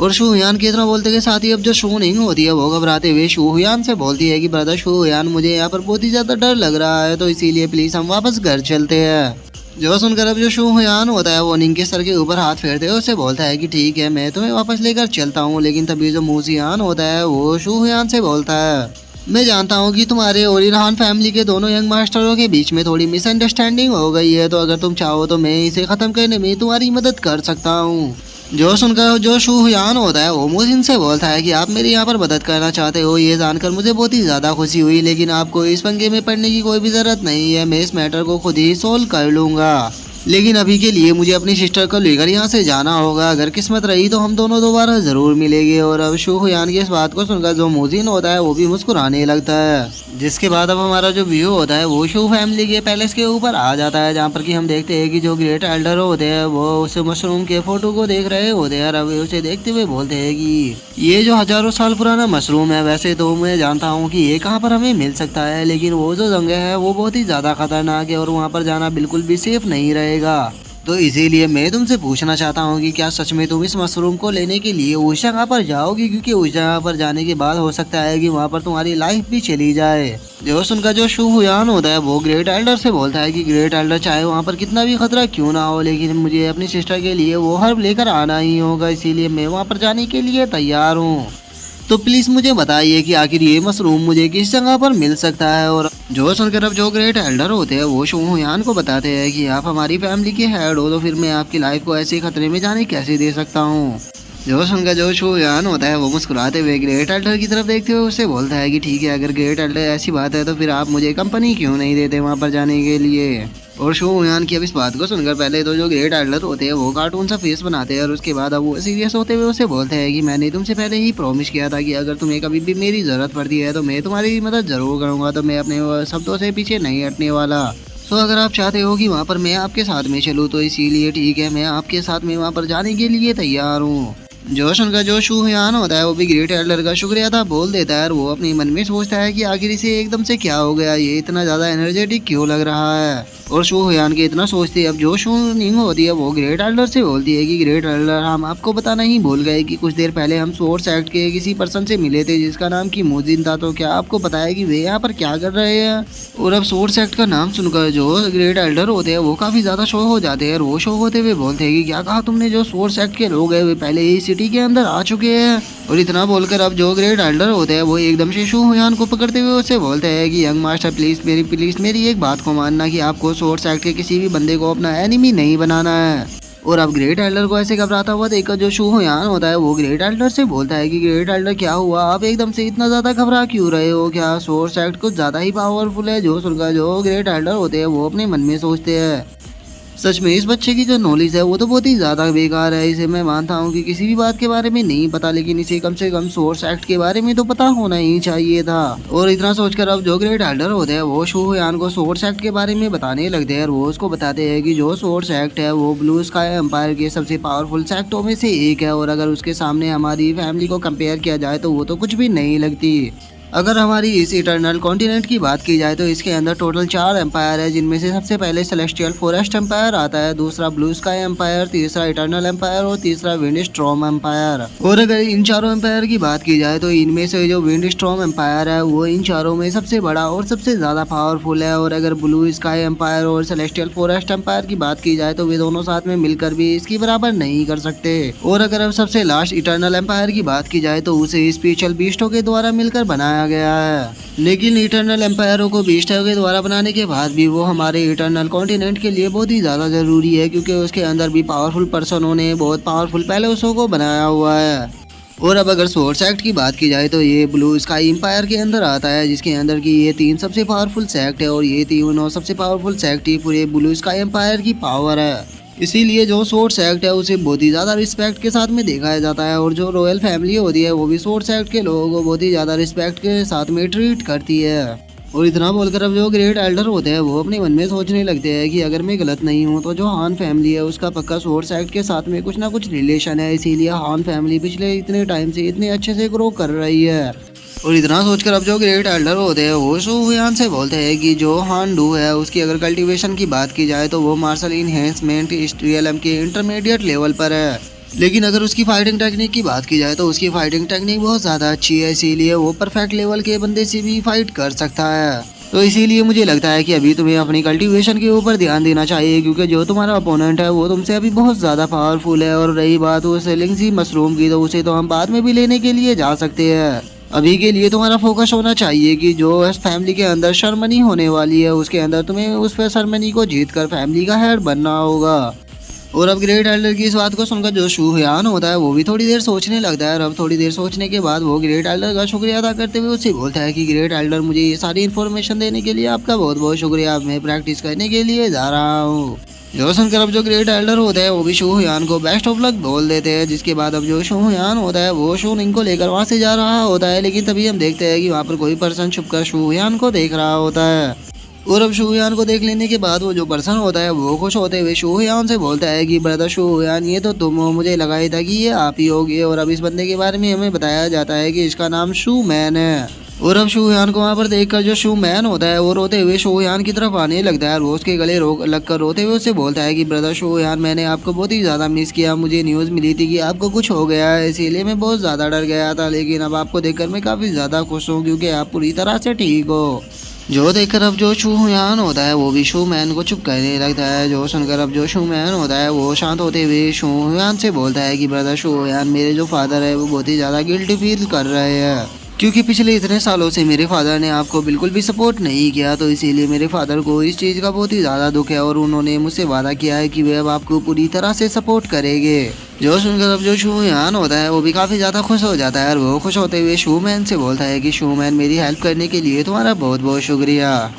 और शू हुयान के इतना बोलते के साथ ही अब जो शू निंग होती है वो घबराते हुए शू हुयान से बोलती है कि ब्रदर शू हुयान मुझे यहाँ पर बहुत ही ज्यादा डर लग रहा है, तो इसीलिए प्लीज हम वापस घर चलते हैं। जो सुनकर अब जो शू हुयान होता है वो निंग के सर के ऊपर हाथ फेरते हुए उससे बोलता है कि ठीक है मैं तुम्हें वापस लेकर चलता हूँ, लेकिन तभी जो मोजियान होता है वो शू हुयान से बोलता है मैं जानता हूँ कि तुम्हारे और इरहान फैमिली के दोनों यंग मास्टरों के बीच में थोड़ी मिसअंडरस्टैंडिंग हो गई है, तो अगर तुम चाहो तो मैं इसे खत्म करने में तुम्हारी मदद कर सकता हूँ। जो सुनकर जो शू हुयान होता है वो मोजिन से बोलता है कि आप मेरी यहाँ पर मदद करना चाहते हो, ये जानकर मुझे बहुत ही ज़्यादा खुशी हुई, लेकिन आपको इस पंगे में पड़ने की कोई भी ज़रूरत नहीं है, मैं इस मैटर को खुद ही सोल्व कर लूँगा। लेकिन अभी के लिए मुझे अपनी सिस्टर को लेकर यहाँ से जाना होगा। अगर किस्मत रही तो हम दोनों दोबारा जरूर मिलेंगे। और अब शू हुयान की इस बात को सुनकर जो मोजिन होता है वो भी मुस्कुराने लगता है। जिसके बाद अब हमारा जो व्यू होता है वो शू फैमिली के पैलेस के ऊपर आ जाता है, जहाँ पर कि हम देखते हैं कि जो ग्रेट एल्डर होते हैं वो उस मशरूम के फोटो को देख रहे होते हैं। अब उसे देखते हुए बोलते हैं कि ये जो हजारों साल पुराना मशरूम है, वैसे तो मैं जानता हूँ कि ये कहाँ पर हमें मिल सकता है, लेकिन वो जो जगह है वो बहुत ही ज्यादा खतरनाक है और वहाँ पर जाना बिल्कुल भी सेफ नहीं रहेगा। तो इसीलिए मैं तुमसे पूछना चाहता हूँ कि क्या सच में तुम इस मशरूम को लेने के लिए उस जगह पर जाओगी, क्योंकि उस जगह पर जाने के बाद हो सकता है कि वहाँ पर तुम्हारी लाइफ भी चली जाए। जो सुनकर जो शू हुयान होता है वो ग्रेट एल्डर से बोलता है कि ग्रेट एल्डर चाहे वहाँ पर कितना भी खतरा क्यों ना हो, लेकिन मुझे अपनी सिस्टर के लिए वो हर्ब लेकर आना ही होगा, इसीलिए मैं वहाँ पर जाने के लिए तैयार हूँ। तो प्लीज मुझे बताइए कि आखिर ये मशरूम मुझे किस जगह पर मिल सकता है। और जो सुनकर अब जो ग्रेट एल्डर होते हैं वो शू हुयान को बताते हैं कि आप हमारी फैमिली के हेड हो, तो फिर मैं आपकी लाइफ को ऐसे खतरे में जाने कैसे दे सकता हूँ। जो सुनकर जो शू हुयान होता है वो मुस्कुराते हुए ग्रेट एल्डर की तरफ देखते हुए उससे बोलता है कि ठीक है, अगर ग्रेट एल्डर ऐसी बात है तो फिर आप मुझे कंपनी क्यों नहीं देते वहाँ पर जाने के लिए। और शू हुयान की अब इस बात को सुनकर पहले तो जो ग्रेट एल्डर होते हैं वो कार्टून सा फेस बनाते हैं और उसके बाद अब वो सीरियस होते हुए उसे बोलते हैं कि मैंने तुमसे पहले ही प्रॉमिस किया था कि अगर तुम्हें कभी भी मेरी जरूरत पड़ती है तो मैं तुम्हारी मदद जरूर करूंगा, तो मैं अपने शब्दों से पीछे नहीं हटने वाला। तो अगर आप चाहते हो कि वहाँ पर मैं आपके साथ में चलूँ तो इसीलिए ठीक है, मैं आपके साथ में वहाँ पर जाने के लिए तैयार हूँ। जो सुनकर जो शू हुयान होता है वो भी ग्रेट एल्डर का शुक्रिया था बोल देता है और वो अपने मन में सोचता है कि आखिर इसे एकदम से क्या हो गया, ये इतना ज्यादा एनर्जेटिक क्यों लग रहा है। और शू हुयान के इतना सोचती है अब जो शू निंग होती है वो ग्रेट एल्डर से बोलती है कि ग्रेट एल्डर, हम आपको बताना ही भूल गए कि कुछ देर पहले हम सोर्स एक्ट के किसी पर्सन से मिले थे जिसका नाम की मोजिन था। तो क्या आपको पता है कि वे यहाँ पर क्या कर रहे हैं। और अब सोर्स एक्ट का नाम सुनकर जो ग्रेट एल्डर होते हैं वो काफी ज्यादा शो हो जाते हैं और वो शो होते हुए बोलते हैं कि क्या कहा तुमने, जो सोर्स एक्ट के लोग हैं वे पहले ही सिटी के अंदर आ चुके हैं। और इतना बोलकर अब जो ग्रेट एल्डर होते हैं वो एकदम से शू हुयान को पकड़ते हुए उससे बोलते हैं कि यंग मास्टर प्लीज मेरी एक बात को मानना कि आपको सोर्स एक्ट के किसी भी बंदे को अपना एनिमी नहीं बनाना है। और अब ग्रेट एल्डर को ऐसे घबराता हुआ देखकर जो शू हुयान होता है वो ग्रेट एल्डर से बोलता है कि ग्रेट एल्डर क्या हुआ, आप एकदम से इतना ज्यादा घबरा क्यों रहे हो, क्या सोर्स एक्ट कुछ ज्यादा ही पावरफुल है। जो सुनकर जो ग्रेट एल्डर होते हैं वो अपने मन में सोचते हैं सच में इस बच्चे की जो नॉलेज है वो तो बहुत ही ज़्यादा बेकार है। इसे मैं मानता हूँ कि किसी भी बात के बारे में नहीं पता, लेकिन इसे कम से कम सोर्स एक्ट के बारे में तो पता होना ही चाहिए था। और इतना सोचकर अब जो ग्रेट एल्डर होते हैं वो शू हुयान को सोर्स एक्ट के बारे में बताने लगते हैं और वो उसको बताते हैं कि जो सोर्स एक्ट है वो ब्लू स्काई एम्पायर के सबसे पावरफुल सेक्टों में से एक है और अगर उसके सामने हमारी फैमिली को कंपेयर किया जाए तो वो तो कुछ भी नहीं लगती। अगर हमारी इस इटर्नल कॉन्टिनेंट की बात की जाए तो इसके अंदर टोटल 4 एम्पायर है, जिनमें से सबसे पहले सेलेस्टियल फॉरेस्ट एम्पायर आता है, दूसरा ब्लू स्काई एम्पायर, तीसरा इटर्नल एम्पायर और तीसरा विंड स्टॉर्म एम्पायर। और अगर इन चारों एम्पायर की बात की जाए तो इनमें से जो विंड स्टॉर्म एम्पायर है वो इन चारों में सबसे बड़ा और सबसे ज्यादा पावरफुल है। और अगर ब्लू स्काई एम्पायर और सेलेस्टियल फॉरेस्ट एम्पायर की बात की जाए तो वे दोनों साथ में मिलकर भी इसकी बराबर नहीं कर सकते। और अगर अब सबसे लास्ट इटर्नल एम्पायर की बात की जाए तो उसे स्पेशल बीस्टों के द्वारा मिलकर बनाया गया है, लेकिन इटर्नल एम्पायरों को बीस्टों के द्वारा बनाने के बाद भी वो हमारे इटर्नल कॉन्टिनेंट के लिए बहुत ही ज्यादा जरूरी है, क्योंकि उसके अंदर भी पावरफुल पर्सनों ने बहुत पावरफुल पैलेसों को बनाया हुआ है। और अब अगर सोर्स एक्ट की बात की जाए तो ये ब्लू स्काई एम्पायर के अंदर आता है, जिसके अंदर की ये 3 सबसे पावरफुल सेक्ट है और ये तीनों सबसे पावरफुल सेक्ट ही पूरे ब्लू स्काई एम्पायर की पावर है। इसीलिए जो सोर्स एक्ट है उसे बहुत ही ज़्यादा रिस्पेक्ट के साथ में देखा जाता है और जो रॉयल फैमिली होती है वो भी सोर्स एक्ट के लोगों को बहुत ही ज़्यादा रिस्पेक्ट के साथ में ट्रीट करती है। और इतना बोलकर अब जो ग्रेट एल्डर होते हैं वो अपने मन में सोचने लगते हैं कि अगर मैं गलत नहीं हूँ तो जो हान फैमिली है उसका पक्का सोर्स एक्ट के साथ में कुछ ना कुछ रिलेशन है, इसीलिए हान फैमिली पिछले इतने टाइम से इतने अच्छे से ग्रो कर रही है। और इतना सोचकर अब जो ग्रेट एल्डर होते हैं वो शू हुयान से बोलते हैं कि जो हान डू है उसकी अगर कल्टीवेशन की बात की जाए तो वो मार्शल इनहेंसमेंट स्ट्रियलम के इंटरमीडिएट लेवल पर है, लेकिन अगर उसकी फाइटिंग टेक्निक की बात की जाए तो उसकी फाइटिंग टेक्निक बहुत ज़्यादा अच्छी है, इसीलिए वो परफेक्ट लेवल के बंदे से भी फाइट कर सकता है। तो इसीलिए मुझे लगता है कि अभी तुम्हें अपनी कल्टीवेशन के ऊपर ध्यान देना चाहिए, क्योंकि जो तुम्हारा अपोनेंट है वो तुमसे अभी बहुत ज़्यादा पावरफुल है। और रही बात वो सेलिंग सी मशरूम की तो उसे तो हम बाद में भी लेने के लिए जा सकते हैं। अभी के लिए तुम्हारा फोकस होना चाहिए कि जो इस फैमिली के अंदर शर्मनी होने वाली है उसके अंदर तुम्हें उस शर्मनी को जीत कर फैमिली का हेड बनना होगा। और अब ग्रेट एल्डर की इस बात को सुनकर जो शू हुयान होता है वो भी थोड़ी देर सोचने लगता है और अब थोड़ी देर सोचने के बाद वो ग्रेट एल्डर का शुक्रिया अदा करते हुए उससे बोलता है कि ग्रेट एल्डर, मुझे ये सारी इन्फॉर्मेशन देने के लिए आपका बहुत बहुत शुक्रिया, मैं प्रैक्टिस करने के लिए जा रहा हूँ। जो सुनकर अब जो ग्रेट एल्डर होता है वो भी शू हुयान को बेस्ट ऑफ लक बोल देते हैं। जिसके बाद अब जो शू हुयान होता है वो शू निंग को लेकर वहाँ से जा रहा होता है, लेकिन तभी हम देखते हैं कि वहाँ पर कोई पर्सन छुपकर शू हुयान को देख रहा होता है। और अब शू हुयान को देख लेने के बाद वो जो पर्सन होता है वो खुश होते हुए शू हुयान से बोलता है कि ब्रदर शू हुयान, ये तो तुम हो, मुझे लगा ही था कि ये आप ही होगे। और अब इस बंदे के बारे में हमें बताया जाता है कि इसका नाम शू मैन है। और अब शू हुयान को वहाँ पर देखकर जो शू मैन होता है वो रोते हुए शू हुयान की तरफ आने लगता है। वो उसके गले रोक लग कर रोते हुए उससे बोलता है कि ब्रदर शू हुयान, मैंने आपको बहुत ही ज़्यादा मिस किया। मुझे न्यूज़ मिली थी कि आपको कुछ हो गया है, इसीलिए मैं बहुत ज़्यादा डर गया था, लेकिन अब आपको देखकर मैं काफ़ी ज़्यादा खुश हूँ क्योंकि आप पूरी तरह से ठीक हो। जो देखकर अब जो शू हुयान होता है वो भी शू मैन को चुप करने लगता है। जो सुनकर अब जो शू मैन होता है वो शांत होते हुए शू हुयान से बोलता है कि ब्रदर शू हुयान, मेरे जो फादर है वो बहुत ही ज़्यादा गिल्टी फील कर रहे हैं क्योंकि पिछले इतने सालों से मेरे फादर ने आपको बिल्कुल भी सपोर्ट नहीं किया, तो इसीलिए मेरे फादर को इस चीज़ का बहुत ही ज़्यादा दुख है और उन्होंने मुझसे वादा किया है कि वे अब आपको पूरी तरह से सपोर्ट करेंगे। जो सुनकर अब जो शू हुयान होता है वो भी काफ़ी ज़्यादा खुश हो जाता है और वो खुश होते हुए शू मैन से बोलता है कि शू मैन, मेरी हेल्प करने के लिए तुम्हारा बहुत बहुत शुक्रिया।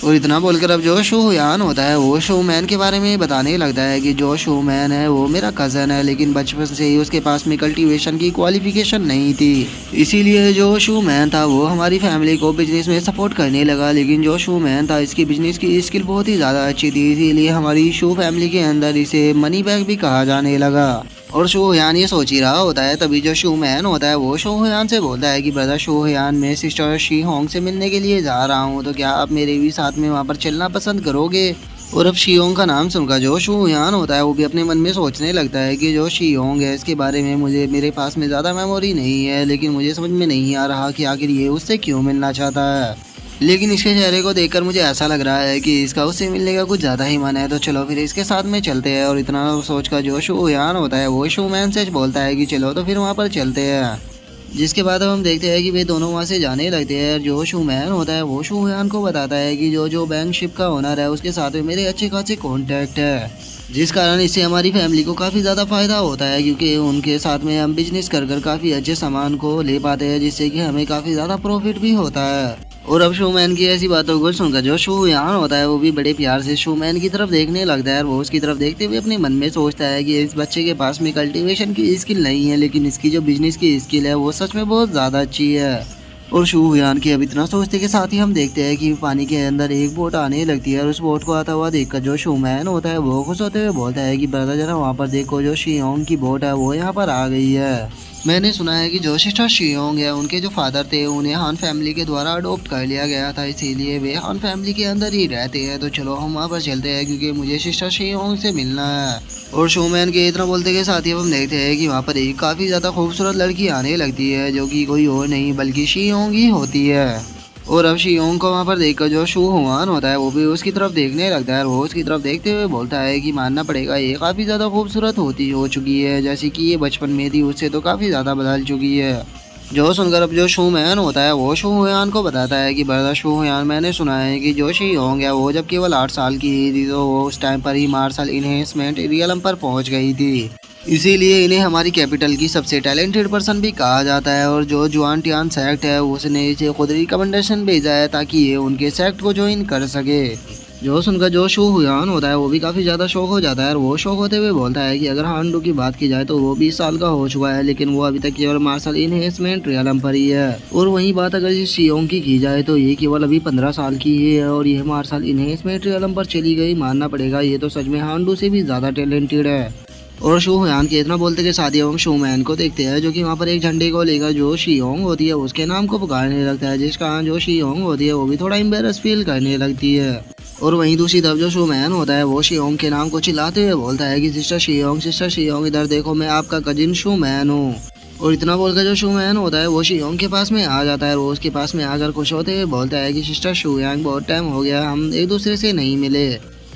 और इतना बोलकर अब जो शू हुयान होता है वो शू मैन के बारे में बताने लगता है कि जो शू मैन है वो मेरा कज़न है, लेकिन बचपन से ही उसके पास में कल्टीवेशन की क्वालिफिकेशन नहीं थी, इसीलिए जो शू मैन था वो हमारी फैमिली को बिजनेस में सपोर्ट करने लगा। लेकिन जो शू मैन था इसकी बिजनेस की स्किल बहुत ही ज़्यादा अच्छी थी, इसीलिए हमारी शू फैमिली के अंदर इसे मनी बैग भी कहा जाने लगा। और शू हुयान ये सोच ही रहा होता है, तभी जो शू मैन होता है वो शू हुयान से बोलता है कि ब्रदर शू हुयान, मैं सिस्टर शी होंग से मिलने के लिए जा रहा हूँ, तो क्या आप मेरे भी साथ में वहाँ पर चलना पसंद करोगे। और अब शी होंग का नाम सुनकर जो शू हुयान होता है वो भी अपने मन में सोचने लगता है कि जो शी होंग है इसके बारे में मेरे पास में ज़्यादा मेमोरी नहीं है, लेकिन मुझे समझ में नहीं आ रहा कि आखिर ये उससे क्यों मिलना चाहता है। लेकिन इसके चेहरे को देखकर मुझे ऐसा लग रहा है कि इसका उससे मिलने का कुछ ज़्यादा ही मन है, तो चलो फिर इसके साथ में चलते हैं। और इतना सोचकर जो शू हुयान होता है वो शू मैन से बोलता है कि चलो तो फिर वहाँ पर चलते हैं। जिसके बाद अब हम देखते हैं कि वे दोनों वहाँ से जाने लगते हैं। जो शू मैन होता है वो शू हुयान को बताता है कि जो जो बैंक शिप का ओनर है उसके साथ में मेरे अच्छे खासे कॉन्टैक्ट है, जिस कारण इससे हमारी फैमिली को काफ़ी ज़्यादा फ़ायदा होता है क्योंकि उनके साथ में हम बिजनेस कर कर काफ़ी अच्छे सामान को ले पाते हैं, जिससे कि हमें काफ़ी ज़्यादा प्रॉफिट भी होता है। और अब शू मैन की ऐसी बातों को सुनकर जो शू हुयान होता है वो भी बड़े प्यार से शू मैन की तरफ देखने लगता है। और वो उसकी तरफ देखते हुए अपने मन में सोचता है कि इस बच्चे के पास में कल्टीवेशन की स्किल नहीं है, लेकिन इसकी जो बिजनेस की स्किल है वो सच में बहुत ज़्यादा अच्छी है। और शू हुयान की अब इतना सोचते के साथ ही हम देखते हैं कि पानी के अंदर एक बोट आने लगती है और उस बोट को आता हुआ देखकर जो शू मैन होता है वो खुश होते हुए बोलता है कि ब्रदर जरा वहाँ पर देखो, जो शी होंग की बोट है वो यहाँ पर आ गई है। मैंने सुना है कि जो सिस्टर शी होंग है उनके जो फादर थे उन्हें हान फैमिली के द्वारा अडॉप्ट कर लिया गया था, इसीलिए वे हान फैमिली के अंदर ही रहते हैं, तो चलो हम वहाँ पर चलते हैं क्योंकि मुझे सिस्टर शी होंग से मिलना है। और शू मैन के इतना बोलते के साथ ही हम देखते हैं कि वहाँ पर एक काफ़ी ज़्यादा खूबसूरत लड़की आने लगती है, जो कि कोई और नहीं बल्कि शी होंग ही होती है। और अब शी होंग को वहाँ पर देखकर जो शू हुआन होता है वो भी उसकी तरफ देखने लगता है और वो उसकी तरफ देखते हुए बोलता है कि मानना पड़ेगा ये काफ़ी ज़्यादा खूबसूरत हो चुकी है, जैसे कि ये बचपन में थी उससे तो काफ़ी ज़्यादा बदल चुकी है। जो सुनकर अब जो शू मैन होता है वो शू हुयान को बताता है कि ब्रदर शू हुयान, मैंने सुना है कि जो शी होंग है वो जब केवल 8 साल की ही थी तो वो उस टाइम पर ही मार्शल इन्हेंसमेंट रियलम पर पहुंच गई थी, इसीलिए इन्हें हमारी कैपिटल की सबसे टैलेंटेड पर्सन भी कहा जाता है। और जो जुआन टियान सेक्ट है उसने इसे खुद रिकमेंडेशन भेजा है ताकि ये उनके सेक्ट को ज्वाइन कर सके। जो सुनकर जो शू हुयान होता है वो भी काफ़ी ज़्यादा शौक हो जाता है और वो शौक होते हुए बोलता है कि अगर हांडू की बात की जाए तो वो 20 साल का हो चुका है, लेकिन वो अभी तक केवल मार्शल इन्हेंसमेंट रियलम पर ही है। और वहीं बात अगर इस शियोंग की जाए तो ये केवल अभी 15 साल की ही है और यह मार्शल इन्हेंसमेंट रियलम पर चली गई। मानना पड़ेगा ये तो सच में हांडू से भी ज़्यादा टैलेंटेड है। और शू हुयान के इतना बोलते के साथ ही हम शू मैन को देखते हैं, जो कि वहाँ पर एक झंडे को लेकर जो शियोंग होती है उसके नाम को पुकारने लगता है, जिस कारण जो शियोंग होती है वो भी थोड़ा एम्बेरस फील करने लगती है। और वहीं दूसरी तरफ जो शू मैन होता है वो शियोंग के नाम को चिल्लाते हुए बोलता है कि सिस्टर शियोंग इधर देखो, मैं आपका कजिन शू मैन हूँ। और इतना बोलकर जो शू मैन होता है वो शियोंग के पास में आ जाता है और वो उसके पास में आकर खुश होते हुए बोलता है कि सिस्टर शुयांग, बहुत टाइम हो गया हम एक दूसरे से नहीं मिले।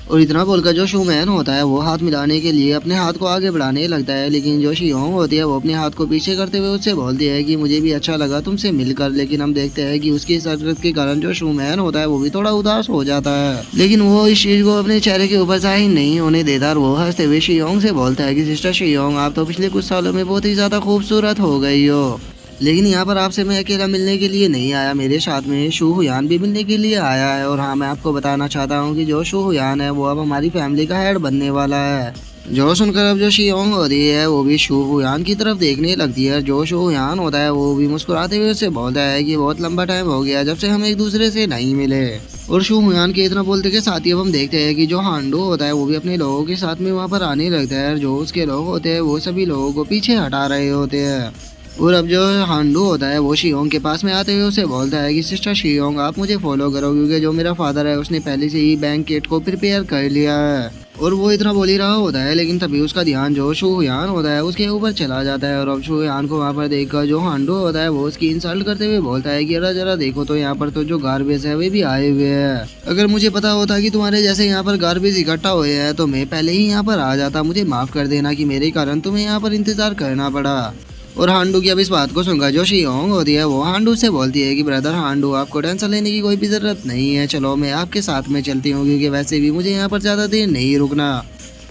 और इतना बोलकर जो शू मैन होता है वो हाथ मिलाने के लिए अपने हाथ को आगे बढ़ाने लगता है, लेकिन जो शियोंग होती है वो अपने हाथ को पीछे करते हुए उससे बोलती है कि मुझे भी अच्छा लगा तुमसे मिलकर। लेकिन हम देखते हैं कि उसकी इस हरकत के कारण जो शू मैन होता है वो भी थोड़ा उदास हो जाता है, लेकिन वो इस चीज को अपने चेहरे के ऊपर जाहिर नहीं होने देता और वो हंसते हुए शियोंग से बोलता है कि सिस्टर शियोंग, आप तो पिछले कुछ सालों में बहुत ही ज्यादा खूबसूरत हो गई हो। लेकिन यहाँ पर आपसे मैं अकेला मिलने के लिए नहीं आया, मेरे साथ में शू हुयान भी मिलने के लिए आया है। और हाँ, मैं आपको बताना चाहता हूँ कि जो शू हुयान है वो अब हमारी फैमिली का हेड बनने वाला है। जो सुनकर अब जो शियोंग होती है वो भी शू हुयान की तरफ देखने लगती है। जो शू हुयान होता है वो भी मुस्कुराते हुए उससे बोलता है कि बहुत लंबा टाइम हो गया जब से हम एक दूसरे से नहीं मिले। और शू हुयान के इतना बोलते के साथ ही अब हम देखते हैं कि जो हांडू होता है वो भी अपने लोगों के साथ में वहाँ पर आने लगता है। जो उसके लोग होते हैं वो सभी लोगों को पीछे हटा रहे होते हैं। और अब जो हांडू होता है वो शियोंग के पास में आते हुए उसे बोलता है कि सिस्टर शियोंग, आप मुझे फॉलो करो, क्योंकि जो मेरा फादर है उसने पहले से ही बैंकेट को प्रिपेयर कर लिया है। और वो इतना बोल ही रहा होता है, लेकिन तभी उसका ध्यान जो शू हुयान होता है उसके ऊपर चला जाता है। और अब शू हुयान को वहाँ पर देखकर जो हांडू होता है वो उसकी इंसल्ट करते हुए बोलता है कि अरे जरा देखो तो यहाँ पर तो जो गार्बेज है वे भी आए हुए हैं। अगर मुझे पता होता कि तुम्हारे जैसे यहाँ पर गार्बेज इकट्ठा हुए हैं तो मैं पहले ही यहाँ पर आ जाता। मुझे माफ कर देना कि मेरे कारण तुम्हें यहाँ पर इंतजार करना पड़ा। और हांडू की अब इस बात को सुनकर जो शियोंग होती है वो हांडू से बोलती है कि ब्रदर हांडू, आपको टेंशन लेने की कोई भी जरूरत नहीं है, चलो मैं आपके साथ में चलती हूँ, क्योंकि वैसे भी मुझे यहाँ पर ज़्यादा देर नहीं रुकना।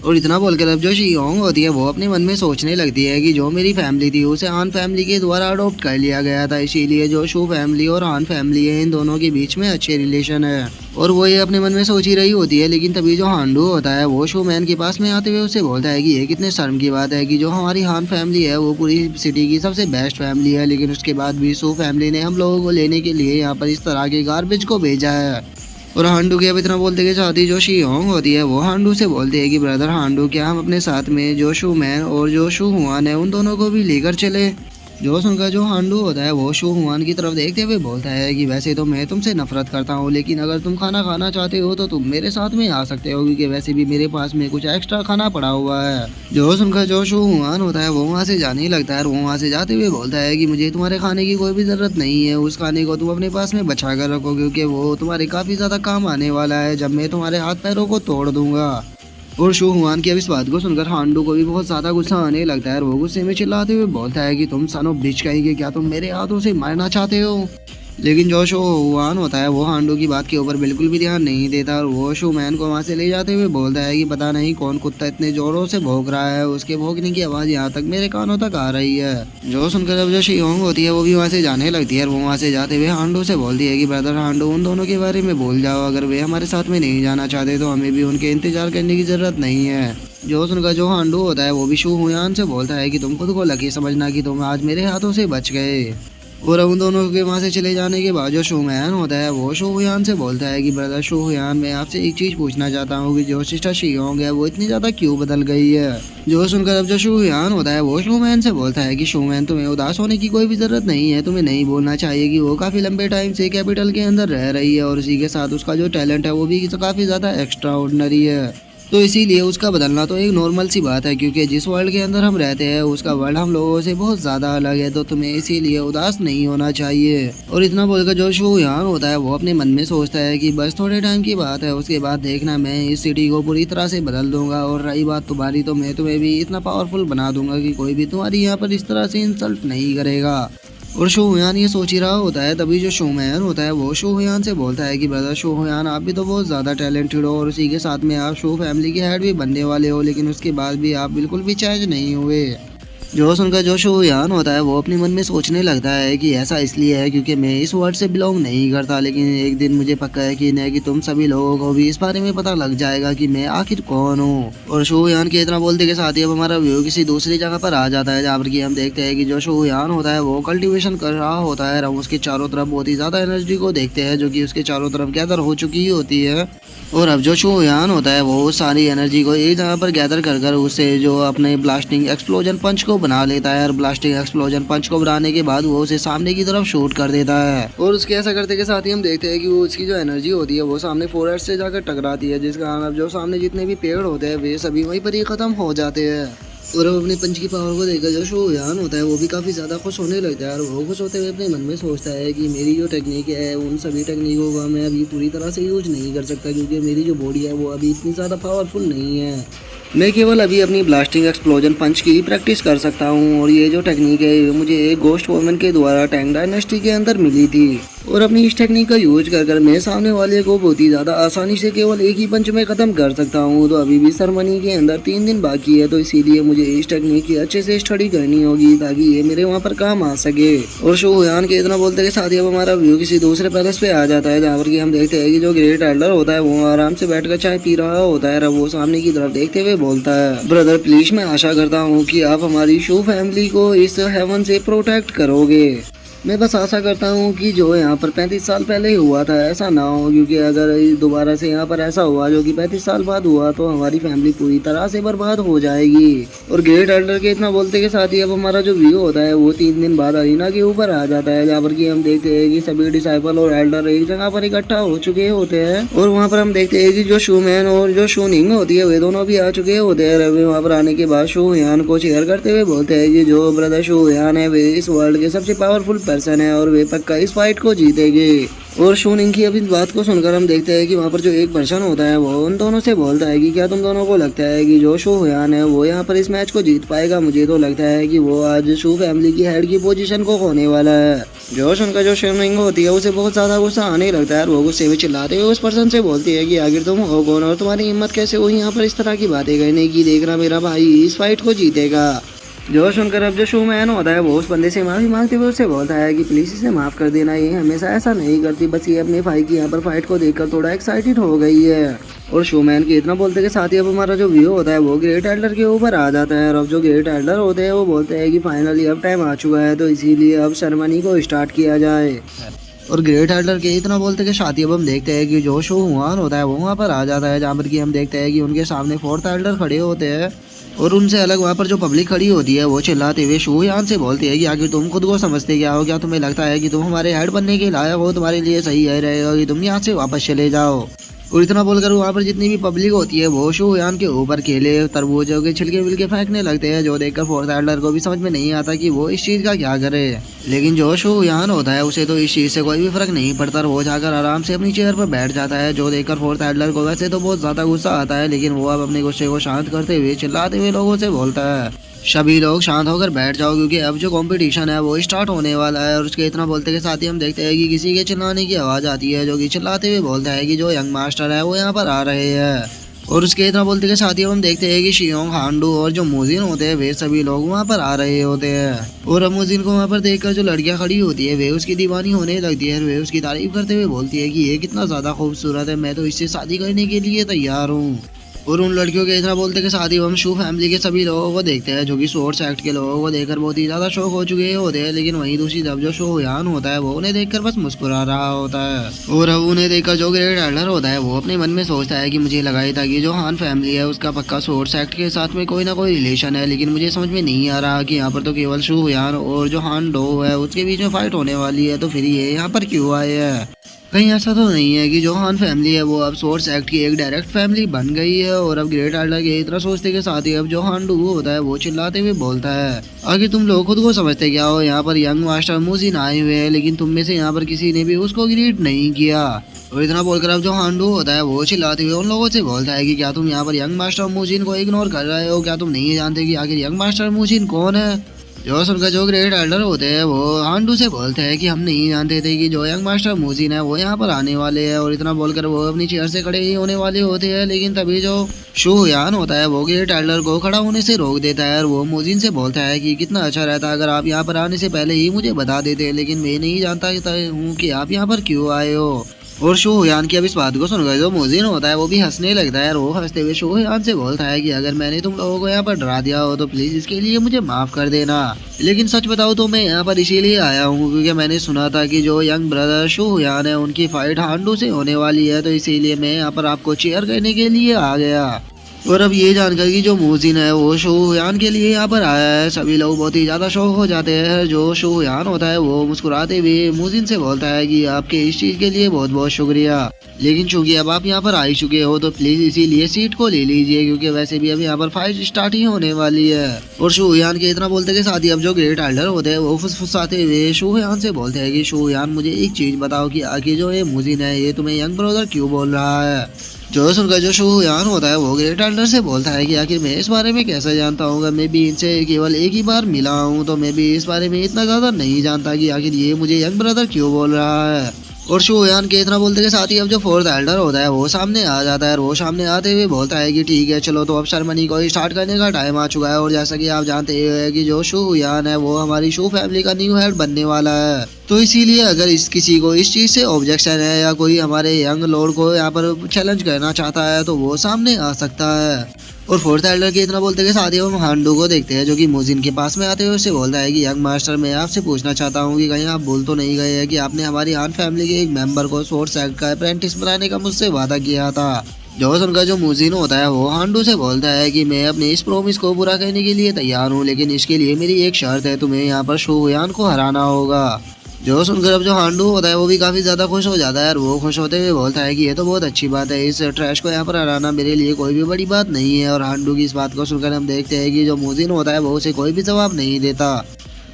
और इतना बोलकर अब जो शियोंग होती है वो अपने मन में सोचने लगती है कि जो मेरी फैमिली थी उसे हान फैमिली के द्वारा अडॉप्ट कर लिया गया था, इसीलिए जो शू फैमिली और हान फैमिली है इन दोनों के बीच में अच्छे रिलेशन है। और वो ये अपने मन में सोच ही रही होती है, लेकिन तभी जो हांडू होता है वो शू मैन के पास में आते हुए उसे बोलता है कि ये कितने शर्म की बात है कि जो हमारी हान फैमिली है वो पूरी सिटी की सबसे बेस्ट फैमिली है, लेकिन उसके बाद भी शू फैमिली ने हम लोगों को लेने के लिए यहाँ पर इस तरह के गार्बेज को भेजा है। और हांडू के अब इतना बोलते के साथ ही जो शियोंग होती है वो हांडू से बोलती है कि ब्रदर हांडू, क्या हम अपने साथ में जो शू मैन और जो शू हुआन है उन दोनों को भी लेकर चले। जो सुनकर जो हांडू होता है वो शू हुआन की तरफ देखते हुए बोलता है कि वैसे तो मैं तुमसे नफरत करता हूँ, लेकिन अगर तुम खाना खाना चाहते हो तो तुम मेरे साथ में आ सकते हो, क्योंकि वैसे भी मेरे पास में कुछ एक्स्ट्रा खाना पड़ा हुआ है। जो सुनकर जो शू हुआन होता है वो वहाँ से जाने लगता है। और वो वहाँ से जाते हुए बोलता है कि मुझे तुम्हारे खाने की कोई भी ज़रूरत नहीं है, उस खाने को तुम अपने पास में बचा कर रखो, क्योंकि वो तुम्हारे काफ़ी ज़्यादा काम आने वाला है जब मैं तुम्हारे हाथ पैरों को तोड़ दूंगा। और शू हुआन की अब इस बात को सुनकर हांडू को भी बहुत ज्यादा गुस्सा आने लगता है। और वो गुस्से में चिल्लाते हुए बोलता है कि तुम सन ऑफ बिच कहेंगे, क्या तुम मेरे हाथों से मारना चाहते हो। लेकिन जो शू हुआन होता है वो हांडू की बात के ऊपर बिल्कुल भी ध्यान नहीं देता। और वो शू मैन को वहाँ से ले जाते हुए बोलता है कि पता नहीं कौन कुत्ता इतने जोरों से भौंक रहा है, उसके भौंकने की आवाज़ यहाँ तक मेरे कानों तक आ रही है। जो सुनकर अब जो शियोंग होती है वो भी वहाँ से जाने लगती है। और वो वहाँ से जाते हुए हांडू से बोलती है कि ब्रदर हांडू, उन दोनों के बारे में भूल जाओ, अगर वे हमारे साथ में नहीं जाना चाहते तो हमें भी उनके इंतजार करने की ज़रूरत नहीं है। जो सुनकर जो हांडू होता है वो भी शू हुआन से बोलता है कि तुम खुद को लकी समझना कि तुम आज मेरे हाथों से बच गए। और उन दोनों के वहाँ से चले जाने के बाद जो शू मैन होता है वो शू हुआन से बोलता है कि ब्रदर शू हुआन, मैं आपसे एक चीज़ पूछना चाहता हूँ कि जो सिस्टर शियोंग है वो इतनी ज़्यादा क्यों बदल गई है। जो सुनकर अब जो शू हुआन होता है वो शू मैन से बोलता है कि शू मैन, तुम्हें उदास होने की कोई भी ज़रूरत नहीं है, तुम्हें नहीं बोलना चाहिए कि वो काफ़ी लंबे टाइम से कैपिटल के अंदर रह रही है और इसी के साथ उसका जो टैलेंट है वो भी काफ़ी ज़्यादा एक्स्ट्रा ऑर्डिनरी है। तो इसीलिए उसका बदलना तो एक नॉर्मल सी बात है, क्योंकि जिस वर्ल्ड के अंदर हम रहते हैं उसका वर्ल्ड हम लोगों से बहुत ज़्यादा अलग है, तो तुम्हें इसीलिए उदास नहीं होना चाहिए। और इतना बोलकर जो शू हुआन होता है वो अपने मन में सोचता है कि बस थोड़े टाइम की बात है, उसके बाद देखना मैं इस सिटी को पूरी तरह से बदल दूंगा। और रही बात तुम्हारी, तो मैं तुम्हें भी इतना पावरफुल बना दूंगा कि कोई भी तुम्हारी यहाँ पर इस तरह से इंसल्ट नहीं करेगा। और शू हुआन ये सोच ही रहा होता है, तभी जो शू मैन होता है वो शू हुआन से बोलता है कि ब्रदर शू हुआन, आप भी तो बहुत ज़्यादा टैलेंटेड हो और उसी के साथ में आप शू फैमिली के हेड भी बनने वाले हो, लेकिन उसके बाद भी आप बिल्कुल भी चेंज नहीं हुए। जो सुनकर जो शू हुआन होता है वो अपने मन में सोचने लगता है कि ऐसा इसलिए है क्योंकि मैं इस वर्ल्ड से बिलोंग नहीं करता, लेकिन एक दिन मुझे पक्का यकीन है कि तुम सभी लोगों को भी इस बारे में पता लग जाएगा कि मैं आखिर कौन हूँ। और शू हुआन के इतना बोलते के साथ ही अब हमारा व्यू किसी दूसरी जगह पर आ जाता है, जहाँ पर कि हम देखते हैं कि जो शू हुआन होता है वो कल्टीवेशन कर रहा होता है। हम उसके चारों तरफ बहुत ही ज़्यादा एनर्जी को देखते हैं जो कि उसके चारों तरफ गैदर हो चुकी होती है। और अब जो शू हुआन होता है वो सारी एनर्जी को एक जगह पर गैदर कर उससे जो अपने ब्लास्टिंग एक्सप्लोजन पंच को बना लेता है। और ब्लास्टिंग एक्सप्लोजन पंच को बनाने के बाद वो उसे सामने की तरफ शूट कर देता है। और उसके ऐसा करते के साथ ही हम देखते हैं कि वो उसकी जो एनर्जी होती है वो सामने फॉरेस्ट से जाकर टकराती है, जिस कारण अब जो सामने जितने भी पेड़ होते हैं वे सभी वहीं पर ही खत्म हो जाते हैं। और अब अपने पंच की पावर को देखकर जो शू हुआन होता है वो भी काफ़ी ज़्यादा खुश होने लगता है। और वो खुश होते हुए अपने मन में सोचता है कि मेरी जो टेक्निक है उन सभी टेक्निकों का मैं अभी पूरी तरह से यूज नहीं कर सकता, क्योंकि मेरी जो बॉडी है वो अभी इतनी ज़्यादा पावरफुल नहीं है। मैं केवल अभी अपनी ब्लास्टिंग एक्सप्लोजन पंच की प्रैक्टिस कर सकता हूँ। और ये जो टेक्निक है मुझे एक गोस्ट वोमन के द्वारा टैंग डायनेस्टी के अंदर मिली थी। और अपनी इस टेक्निक का यूज कर मैं सामने वाले को बहुत ही ज्यादा आसानी से केवल एक ही पंच में खत्म कर सकता हूँ। तो अभी भी सेरेमनी के अंदर 3 दिन बाकी है, तो इसीलिए मुझे इस टेक्निक की अच्छे से स्टडी करनी होगी ताकि ये मेरे वहाँ पर काम आ सके। और शो हुयान के इतना बोलते के साथ ही अब हमारा व्यू किसी दूसरे पैलेस पे आ जाता है, जहाँ पर की हम देखते हैं कि जो ग्रेट एल्डर होता है वो आराम से बैठकर चाय पी रहा होता है। वो सामने की तरफ देखते हुए बोलता है, ब्रदर प्लीज मैं आशा करता हूँ कि आप हमारी शो फैमिली को इस हेवन से प्रोटेक्ट करोगे। मैं बस आशा करता हूँ कि जो यहाँ पर 35 साल पहले हुआ था ऐसा ना हो, क्योंकि अगर दोबारा से यहाँ पर ऐसा हुआ जो कि 35 साल बाद हुआ तो हमारी फैमिली पूरी तरह से बर्बाद हो जाएगी। और ग्रेट एल्डर के इतना बोलते के साथ ही अब हमारा जो व्यू होता है वो 3 दिन बाद अरीना के ऊपर आ जाता है, जहाँ पर की हम देखते हैं कि सभी डिसाइपल और एल्डर एक जगह पर इकट्ठा हो चुके होते हैं। और वहाँ पर हम देखते हैं कि जो शूमैन और जो शूनिंग होती है वे दोनों भी आ चुके होते हैं। रवि वहाँ पर आने के बाद शो हुयान को चेयर करते हुए बोलते हैं कि जो ब्रदर शो हुयान है वे इस वर्ल्ड के सबसे पावरफुल पर्सन है और वे पक्का इस फाइट को जीतेंगे। और शूनिंग की अभी बात को सुनकर हम देखते हैं कि वहाँ पर जो एक पर्सन होता है वो उन दोनों से बोलता है कि क्या तुम दोनों को लगता है कि जो शो हुयान है वो यहाँ पर इस मैच को जीत पाएगा। मुझे तो लगता है कि वो आज शो फैमिली की हेड की पोजीशन को खोने वाला है। जो सुनकर जो शूनिंग होती है उसे बहुत ज्यादा गुस्सा आने लगता है और वो गुस्से में चिल्लाते हुए उस पर्सन से बोलती है कि आखिर तुम हो कौन और तुम्हारी हिम्मत कैसे हुई यहाँ पर इस तरह की बातें करने की। देखना मेरा भाई इस फाइट को जीतेगा। जो सुनकर अब जो शोमैन होता है वो उस बंदे से माफी मांगते हुए उससे बोलता है कि प्लीज इसे माफ कर देना, ये हमेशा ऐसा नहीं करती, बस ये अपने भाई की यहाँ पर फाइट को देखकर थोड़ा एक्साइटेड हो गई है। और शोमैन के इतना बोलते के साथ ही अब हमारा जो व्यू होता है वो ग्रेट एल्डर के ऊपर आ जाता है। और अब जो ग्रेट एल्डर होते हैं वो बोलते हैं कि फाइनली अब टाइम आ चुका है, तो इसीलिए अब सेरेमनी को स्टार्ट किया जाए। और ग्रेट एल्डर के इतना बोलते के साथ ही अब हम देखते हैं कि जो शो हुआन होता है वो वहाँ पर आ जाता है, जहाँ पर कि हम देखते हैं कि उनके सामने 4th एल्डर खड़े होते हैं और उनसे अलग वहाँ पर जो पब्लिक खड़ी होती है वो चिल्लाते हुए शो हुयान से बोलती है कि आखिर तुम खुद को समझते क्या हो, क्या तुम्हें लगता है कि तुम हमारे हेड बनने के लायक हो, तुम्हारे लिए सही है रहेगा कि तुम यहाँ से वापस चले जाओ। और इतना बोलकर वहाँ पर जितनी भी पब्लिक होती है वो शो हुयान के ऊपर केले तरबूजों के छिलके विलके फेंकने लगते हैं, जो देखकर 4th एल्डर को भी समझ में नहीं आता कि वो इस चीज का क्या करे। लेकिन जो शो हुयान होता है उसे तो इस चीज से कोई भी फर्क नहीं पड़ता, वो जाकर आराम से अपनी चेयर पर बैठ जाता है। जो देखकर 4th एल्डर को वैसे तो बहुत ज्यादा गुस्सा आता है, लेकिन वो अब अपने गुस्से को शांत करते हुए चिल्लाते हुए लोगों से बोलता है, सभी लोग शांत होकर बैठ जाओ क्योंकि अब जो कंपटीशन है वो स्टार्ट होने वाला है। और उसके इतना बोलते के साथ ही हम देखते हैं कि किसी के चिल्लाने की आवाज़ आती है, जो कि चिल्लाते हुए बोलता है कि जो यंग मास्टर है वो यहाँ पर आ रहे हैं। और उसके इतना बोलते के साथ ही हम देखते हैं कि शियोंग, हांडू और जो मोजिन होते हैं वे सभी लोग वहाँ पर आ रहे होते हैं। और अब मोजिन को वहाँ पर देखकर जो लड़कियाँ खड़ी होती है वे उसकी दीवानी होने लगती है। वे उसकी तारीफ करते हुए बोलती है कि ये कितना ज़्यादा खूबसूरत है, मैं तो इससे शादी करने के लिए तैयार हूँ। और उन लड़कियों के इतना बोलते के साथ ही हम शू फैमिली के सभी लोगों को देखते हैं, जो कि सोर्स एक्ट के लोगों को देखकर बहुत ही ज़्यादा शौक हो चुके होते हैं। लेकिन वहीं दूसरी तरफ जो शो हुयान होता है वो उन्हें देखकर बस मुस्कुरा रहा होता है। और अब उन्हें देखकर जो ग्रेट एल्डर होता है वो अपने मन में सोचता है कि मुझे लगा ही था कि जो हान फैमिली है उसका पक्का सोर्स एक्ट के साथ में कोई ना कोई रिलेशन है, लेकिन मुझे समझ में नहीं आ रहा कि यहाँ पर तो केवल शू हुयान और जो हान डो है उसके बीच में फाइट होने वाली है, तो फिर ये यहाँ पर क्यों आए हैं। कहीं ऐसा तो नहीं है कि जो हान फैमिली है वो अब सोर्स एक्ट की एक डायरेक्ट फैमिली बन गई है। और अब ग्रेट एल्डर के इतना सोचते के साथ ही अब जो हान डू होता है वो चिल्लाते हुए बोलता है, आखिर तुम लोग खुद को समझते क्या हो, यहाँ पर यंग मास्टर मुजिन आए हुए हैं लेकिन तुम में से यहाँ पर किसी ने भी उसको ग्रीट नहीं किया। और इतना बोलकर अब जो हांडू होता है वो चिल्लाते हुए उन लोगों से बोलता है कि क्या तुम यहाँ पर यंग मास्टर मुजिन को इग्नोर कर रहे हो, क्या तुम नहीं जानते कि आखिर यंग मास्टर मुजिन कौन है। जो सुनकर जो ग्रेट एल्डर होते हैं वो हांडू से बोलते हैं कि हम नहीं जानते थे कि जो यंग मास्टर मुजिन है वो यहाँ पर आने वाले हैं। और इतना बोलकर वो अपनी चेयर से खड़े ही होने वाले होते हैं, लेकिन तभी जो शो हुयान होता है वो ग्रेट एल्डर को खड़ा होने से रोक देता है। और वो मुजिन से बोलता है कि कितना अच्छा रहता अगर आप यहाँ पर आने से पहले ही मुझे बता देते, लेकिन मैं नहीं जानता हूँ कि आप यहाँ पर क्यों आए हो। और शो हुयान की अब इस बात को सुनकर जो मोजिन होता है वो भी हंसने लगता है। और वो हंसते हुए शो हुयान से बोलता है कि अगर मैंने तुम लोगों को यहाँ पर डरा दिया हो तो प्लीज इसके लिए मुझे माफ कर देना, लेकिन सच बताऊँ तो मैं यहाँ पर इसीलिए आया हूँ क्योंकि मैंने सुना था कि जो यंग ब्रदर शो हुयान है उनकी फाइट हांडू से होने वाली है, तो इसीलिए मैं यहाँ पर आपको चेयर करने के लिए आ गया। और अब ये जानकर कि जो मोजिन है वो शो हुयान के लिए यहाँ पर आया है, सभी लोग बहुत ही ज़्यादा शौक हो जाते हैं। जो शो हुयान होता है वो मुस्कुराते हुए मोजिन से बोलता है कि आपके इस चीज़ के लिए बहुत बहुत शुक्रिया, लेकिन चूंकि अब आप यहाँ पर आ ही चुके हो तो प्लीज़ इसीलिए सीट को ले लीजिए क्योंकि वैसे भी अब यहाँ पर फाइट स्टार्ट ही होने वाली है। और शो हुयान के इतना बोलते के साथ ही अब जो ग्रेट एल्डर होते हैं वो फुसफुसाते हुए शो हुयान से बोलते हैं कि शो हुयान मुझे एक चीज़ बताओ कि आखिर जो ये मोजिन है ये तुम्हें यंग ब्रदर क्यों बोल रहा है। जो सुनकर जो शूयान होता है वो ग्रेट एल्डर से बोलता है कि आखिर मैं इस बारे में कैसे जानता हूँ, मैं भी इनसे केवल एक ही बार मिला हूँ, तो मैं भी इस बारे में इतना ज्यादा नहीं जानता कि आखिर ये मुझे यंग ब्रदर क्यों बोल रहा है। और शूयान के इतना बोलते के साथ ही अब जो फोर्थ एल्डर होता है वो सामने आ जाता है और वो सामने आते हुए बोलता है कि ठीक है चलो, तो अब सेरेमनी को स्टार्ट करने का टाइम आ चुका है। और जैसा कि आप जानते हैं कि जो शूयान है वो हमारी शू फैमिली का न्यू हेड बनने वाला है, तो इसीलिए अगर इस किसी को इस चीज से ऑब्जेक्शन है या कोई हमारे यंग लॉर्ड को यहाँ पर चैलेंज करना चाहता है तो वो सामने आ सकता है। और फोर्थ एल्डर के इतना बोलते के साथ ही हम हांडू को देखते हैं जो कि मोजिन के पास में आते हुए उससे बोलता है कि यंग मास्टर, मैं आपसे पूछना चाहता हूँ कि कहीं आप भूल तो नहीं गए हैं कि आपने हमारी हान फैमिली के एक मेंबर को स्वॉर्ड सेक्ट का अप्रेंटिस बनाने का मुझसे वादा किया था। जो सुनकर जो मोजिन होता है वो हांडू से बोलता है कि मैं अपने इस प्रॉमिस को पूरा करने के लिए तैयार हूँ, लेकिन इसके लिए मेरी एक शर्त है, तुम्हें यहाँ पर शूयान को हराना होगा। जो सुनकर अब जो हांडू होता है वो भी काफी ज्यादा खुश हो जाता है और वो खुश होते हुए बोलता है कि ये तो बहुत अच्छी बात है, इस ट्रैश को यहाँ पर हराना मेरे लिए कोई भी बड़ी बात नहीं है। और हांडू की इस बात को सुनकर हम देखते हैं कि जो मोजिन होता है वो उसे कोई भी जवाब नहीं देता।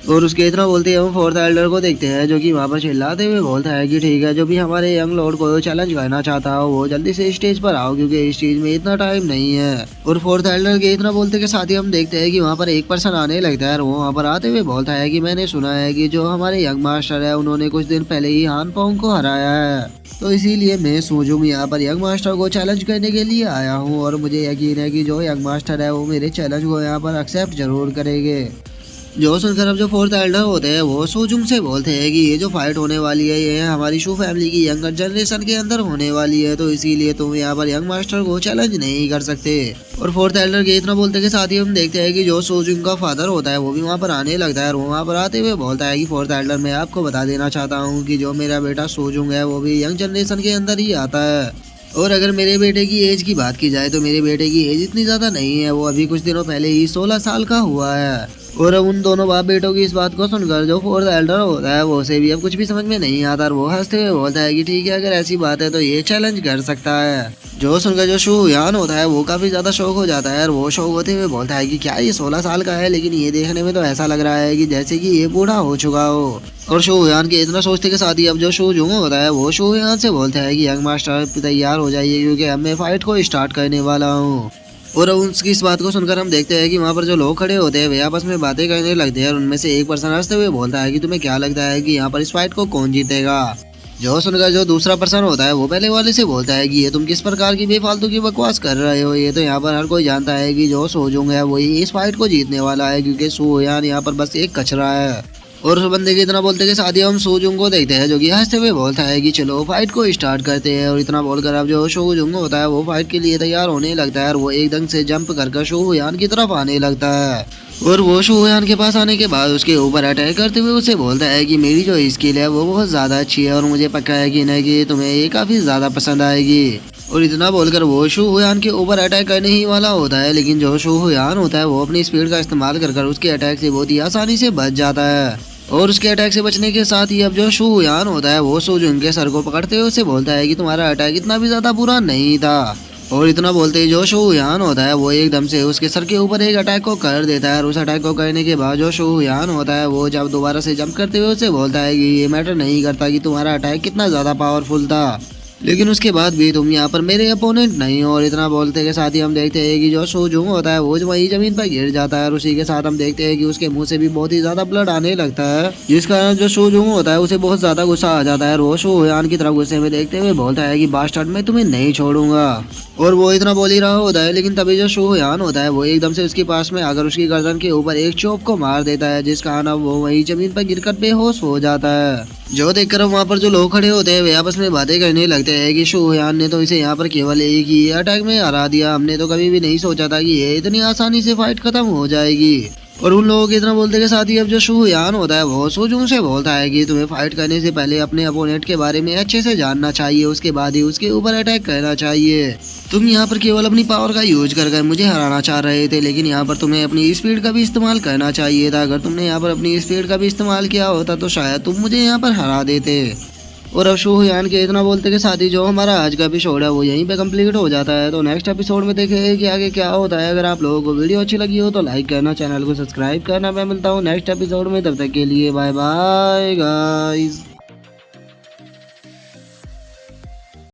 और उसके इतना बोलते हैं हम फोर्थ एल्डर को देखते हैं जो कि वहाँ पर चिल्लाते हुए बोलता है कि ठीक है, जो भी हमारे यंग लॉर्ड को चैलेंज करना चाहता हो वो जल्दी से स्टेज पर आओ, क्योंकि इस चीज में इतना टाइम नहीं है। और फोर्थ एल्डर के इतना बोलते के साथ ही हम देखते हैं कि वहाँ पर एक पर्सन आने लगता है और वो वहाँ पर आते हुए बोलता है कि मैंने सुना है कि जो हमारे यंग मास्टर है उन्होंने कुछ दिन पहले ही हान पोंग को हराया है, तो इसीलिए मैं सोचूं यहाँ पर यंग मास्टर को चैलेंज करने के लिए आया हूँ। और मुझे यकीन है कि जो यंग मास्टर है वो मेरे चैलेंज को यहाँ पर एक्सेप्ट जरूर करेंगे। जो सुनकर अब जो फोर्थ एल्डर होते हैं वो सोजुंग से बोलते हैं कि ये जो फाइट होने वाली है ये हमारी शू फैमिली की यंगर जनरेशन के अंदर होने वाली है, तो इसीलिए तुम यहाँ पर यंग मास्टर को चैलेंज नहीं कर सकते। और फोर्थ एल्डर के इतना बोलते के साथ ही हम देखते हैं कि जो सोजुंग का फादर होता है वो भी वहाँ पर आने लगता है और वो वहाँ पर आते हुए बोलता है कि फोर्थ एल्डर, मैं आपको बता देना चाहता हूँ कि जो मेरा बेटा सोजुंग है वो भी यंग जनरेशन के अंदर ही आता है। और अगर मेरे बेटे की एज की बात की जाए तो मेरे बेटे की एज इतनी ज्यादा नहीं है, वो अभी कुछ दिनों पहले ही 16 साल का हुआ है। और अब उन दोनों बाप बेटों की इस बात को सुनकर जो फोर्थ एल्डर होता है वो उसे भी अब कुछ भी समझ में नहीं आता और वो हंसते हुए बोलता है कि ठीक है, अगर ऐसी बात है तो ये चैलेंज कर सकता है। जो सुनकर जो शूयान होता है वो काफी ज्यादा शौक हो जाता है और वो शौक होते हुए बोलता है कि क्या ये 16 साल का है, लेकिन ये देखने में तो ऐसा लग रहा है कि जैसे कि ये बूढ़ा हो चुका हो। और शूयान के इतना सोचते के साथ ही अब जो शूजुंग होता है वो शूयान से बोलता है कि यंग मास्टर तैयार हो जाइए, क्योंकि अब मैं फाइट को स्टार्ट करने वाला हूँ। और उसकी इस बात को सुनकर हम देखते हैं कि वहाँ पर जो लोग खड़े होते हैं वे आपस में बातें करने लगते हैं और उनमें से एक पर्सन हंसते हुए बोलता है कि तुम्हें क्या लगता है कि यहाँ पर इस फाइट को कौन जीतेगा। जो सुनकर जो दूसरा पर्सन होता है वो पहले वाले से बोलता है कि ये तुम किस प्रकार की बेफालतू की बकवास कर रहे हो, ये तो यहाँ पर हर कोई जानता है कि जो सोजुंग है वही इस फाइट को जीतने वाला है, क्योंकि शूयान यहाँ पर बस एक कचरा है। और उस बंदे के इतना बोलते के साथ ही हम सोजुंग को देखते हैं जो कि हंसते हुए बोलता है कि चलो फाइट को स्टार्ट करते हैं। और इतना बोलकर अब जो सोजुंग होता है वो फाइट के लिए तैयार होने लगता है और वो एकदम से जंप कर शूयान की तरफ आने लगता है। और वो शूयान के पास आने के बाद उसके ऊपर अटैक करते हुए उसे बोलता है कि मेरी जो स्किल है वो बहुत ज्यादा अच्छी है और मुझे पक्का यकीन है कि तुम्हें ये काफी ज्यादा पसंद आएगी। और इतना बोलकर वो शूयान के ऊपर अटैक करने ही वाला होता है, लेकिन जो शूयान होता है वो अपनी स्पीड का इस्तेमाल कर उसके अटैक से बहुत ही आसानी से बच जाता है। और उसके अटैक से बचने के साथ ही अब जो शूयान होता है वो सोजुंग के सर को पकड़ते हुए उसे बोलता है कि तुम्हारा अटैक इतना भी ज्यादा बुरा नहीं था। और इतना बोलते ही जो शूयान होता है वो एकदम से उसके सर के ऊपर एक अटैक को कर देता है और उस अटैक को करने के बाद जो शूयान होता है वो जब दोबारा से जंप करते हुए उसे बोलता है कि ये मैटर नहीं करता कि तुम्हारा अटैक कितना ज्यादा पावरफुल था, लेकिन उसके बाद भी तुम यहाँ पर मेरे अपोनेंट नहीं हो। और इतना बोलते के साथ ही हम देखते हैं कि जो सोजुंग होता है वो वही जमीन पर गिर जाता है और उसी के साथ हम देखते हैं कि उसके मुंह से भी बहुत ही ज्यादा ब्लड आने लगता है, जिस कारण जो सोजुंग होता है उसे बहुत ज्यादा गुस्सा आ जाता है और वो शूयान की तरफ गुस्से में देखते हुए बोलता है कि बास्टर्ड, मैं तुम्हें नहीं छोड़ूंगा। और वो इतना बोल ही रहा होता है, लेकिन तभी जो शूयान होता है वो एकदम से उसके पास में आकर उसकी गर्दन के ऊपर एक चोप को मार देता है, जिस कारण वो वही जमीन पर गिरकर बेहोश हो जाता है। जो देखकर वहाँ पर जो लोग खड़े होते हैं वे आपस में बातें करने लगते हैं कि शूयान ने तो इसे यहाँ पर केवल एक ही अटैक में हरा दिया, हमने तो कभी भी नहीं सोचा था कि ये इतनी आसानी से फाइट खत्म हो जाएगी। और उन लोगों के इतना बोलते के साथ ही अब जो शूयान होता है वो सोजुंग से बोलता है कि तुम्हें फाइट करने से पहले अपने अपोनेंट के बारे में अच्छे से जानना चाहिए, उसके बाद ही उसके ऊपर अटैक करना चाहिए। तुम यहाँ पर केवल अपनी पावर का यूज कर मुझे हराना चाह रहे थे, लेकिन यहाँ पर तुम्हें अपनी स्पीड का भी इस्तेमाल करना चाहिए था। अगर तुमने यहाँ पर अपनी स्पीड का भी इस्तेमाल किया होता तो शायद तुम मुझे यहाँ पर हरा देते। और अब शूयान के इतना बोलते के साथ ही जो हमारा आज का एपिसोड है वो यहीं पे कंप्लीट हो जाता है। तो नेक्स्ट एपिसोड में देखेंगे कि आगे क्या होता है। अगर आप लोगों को वीडियो अच्छी लगी हो तो लाइक करना, चैनल को सब्सक्राइब करना। मैं मिलता हूँ नेक्स्ट एपिसोड में, तब तक के लिए बाय बाय गाइस।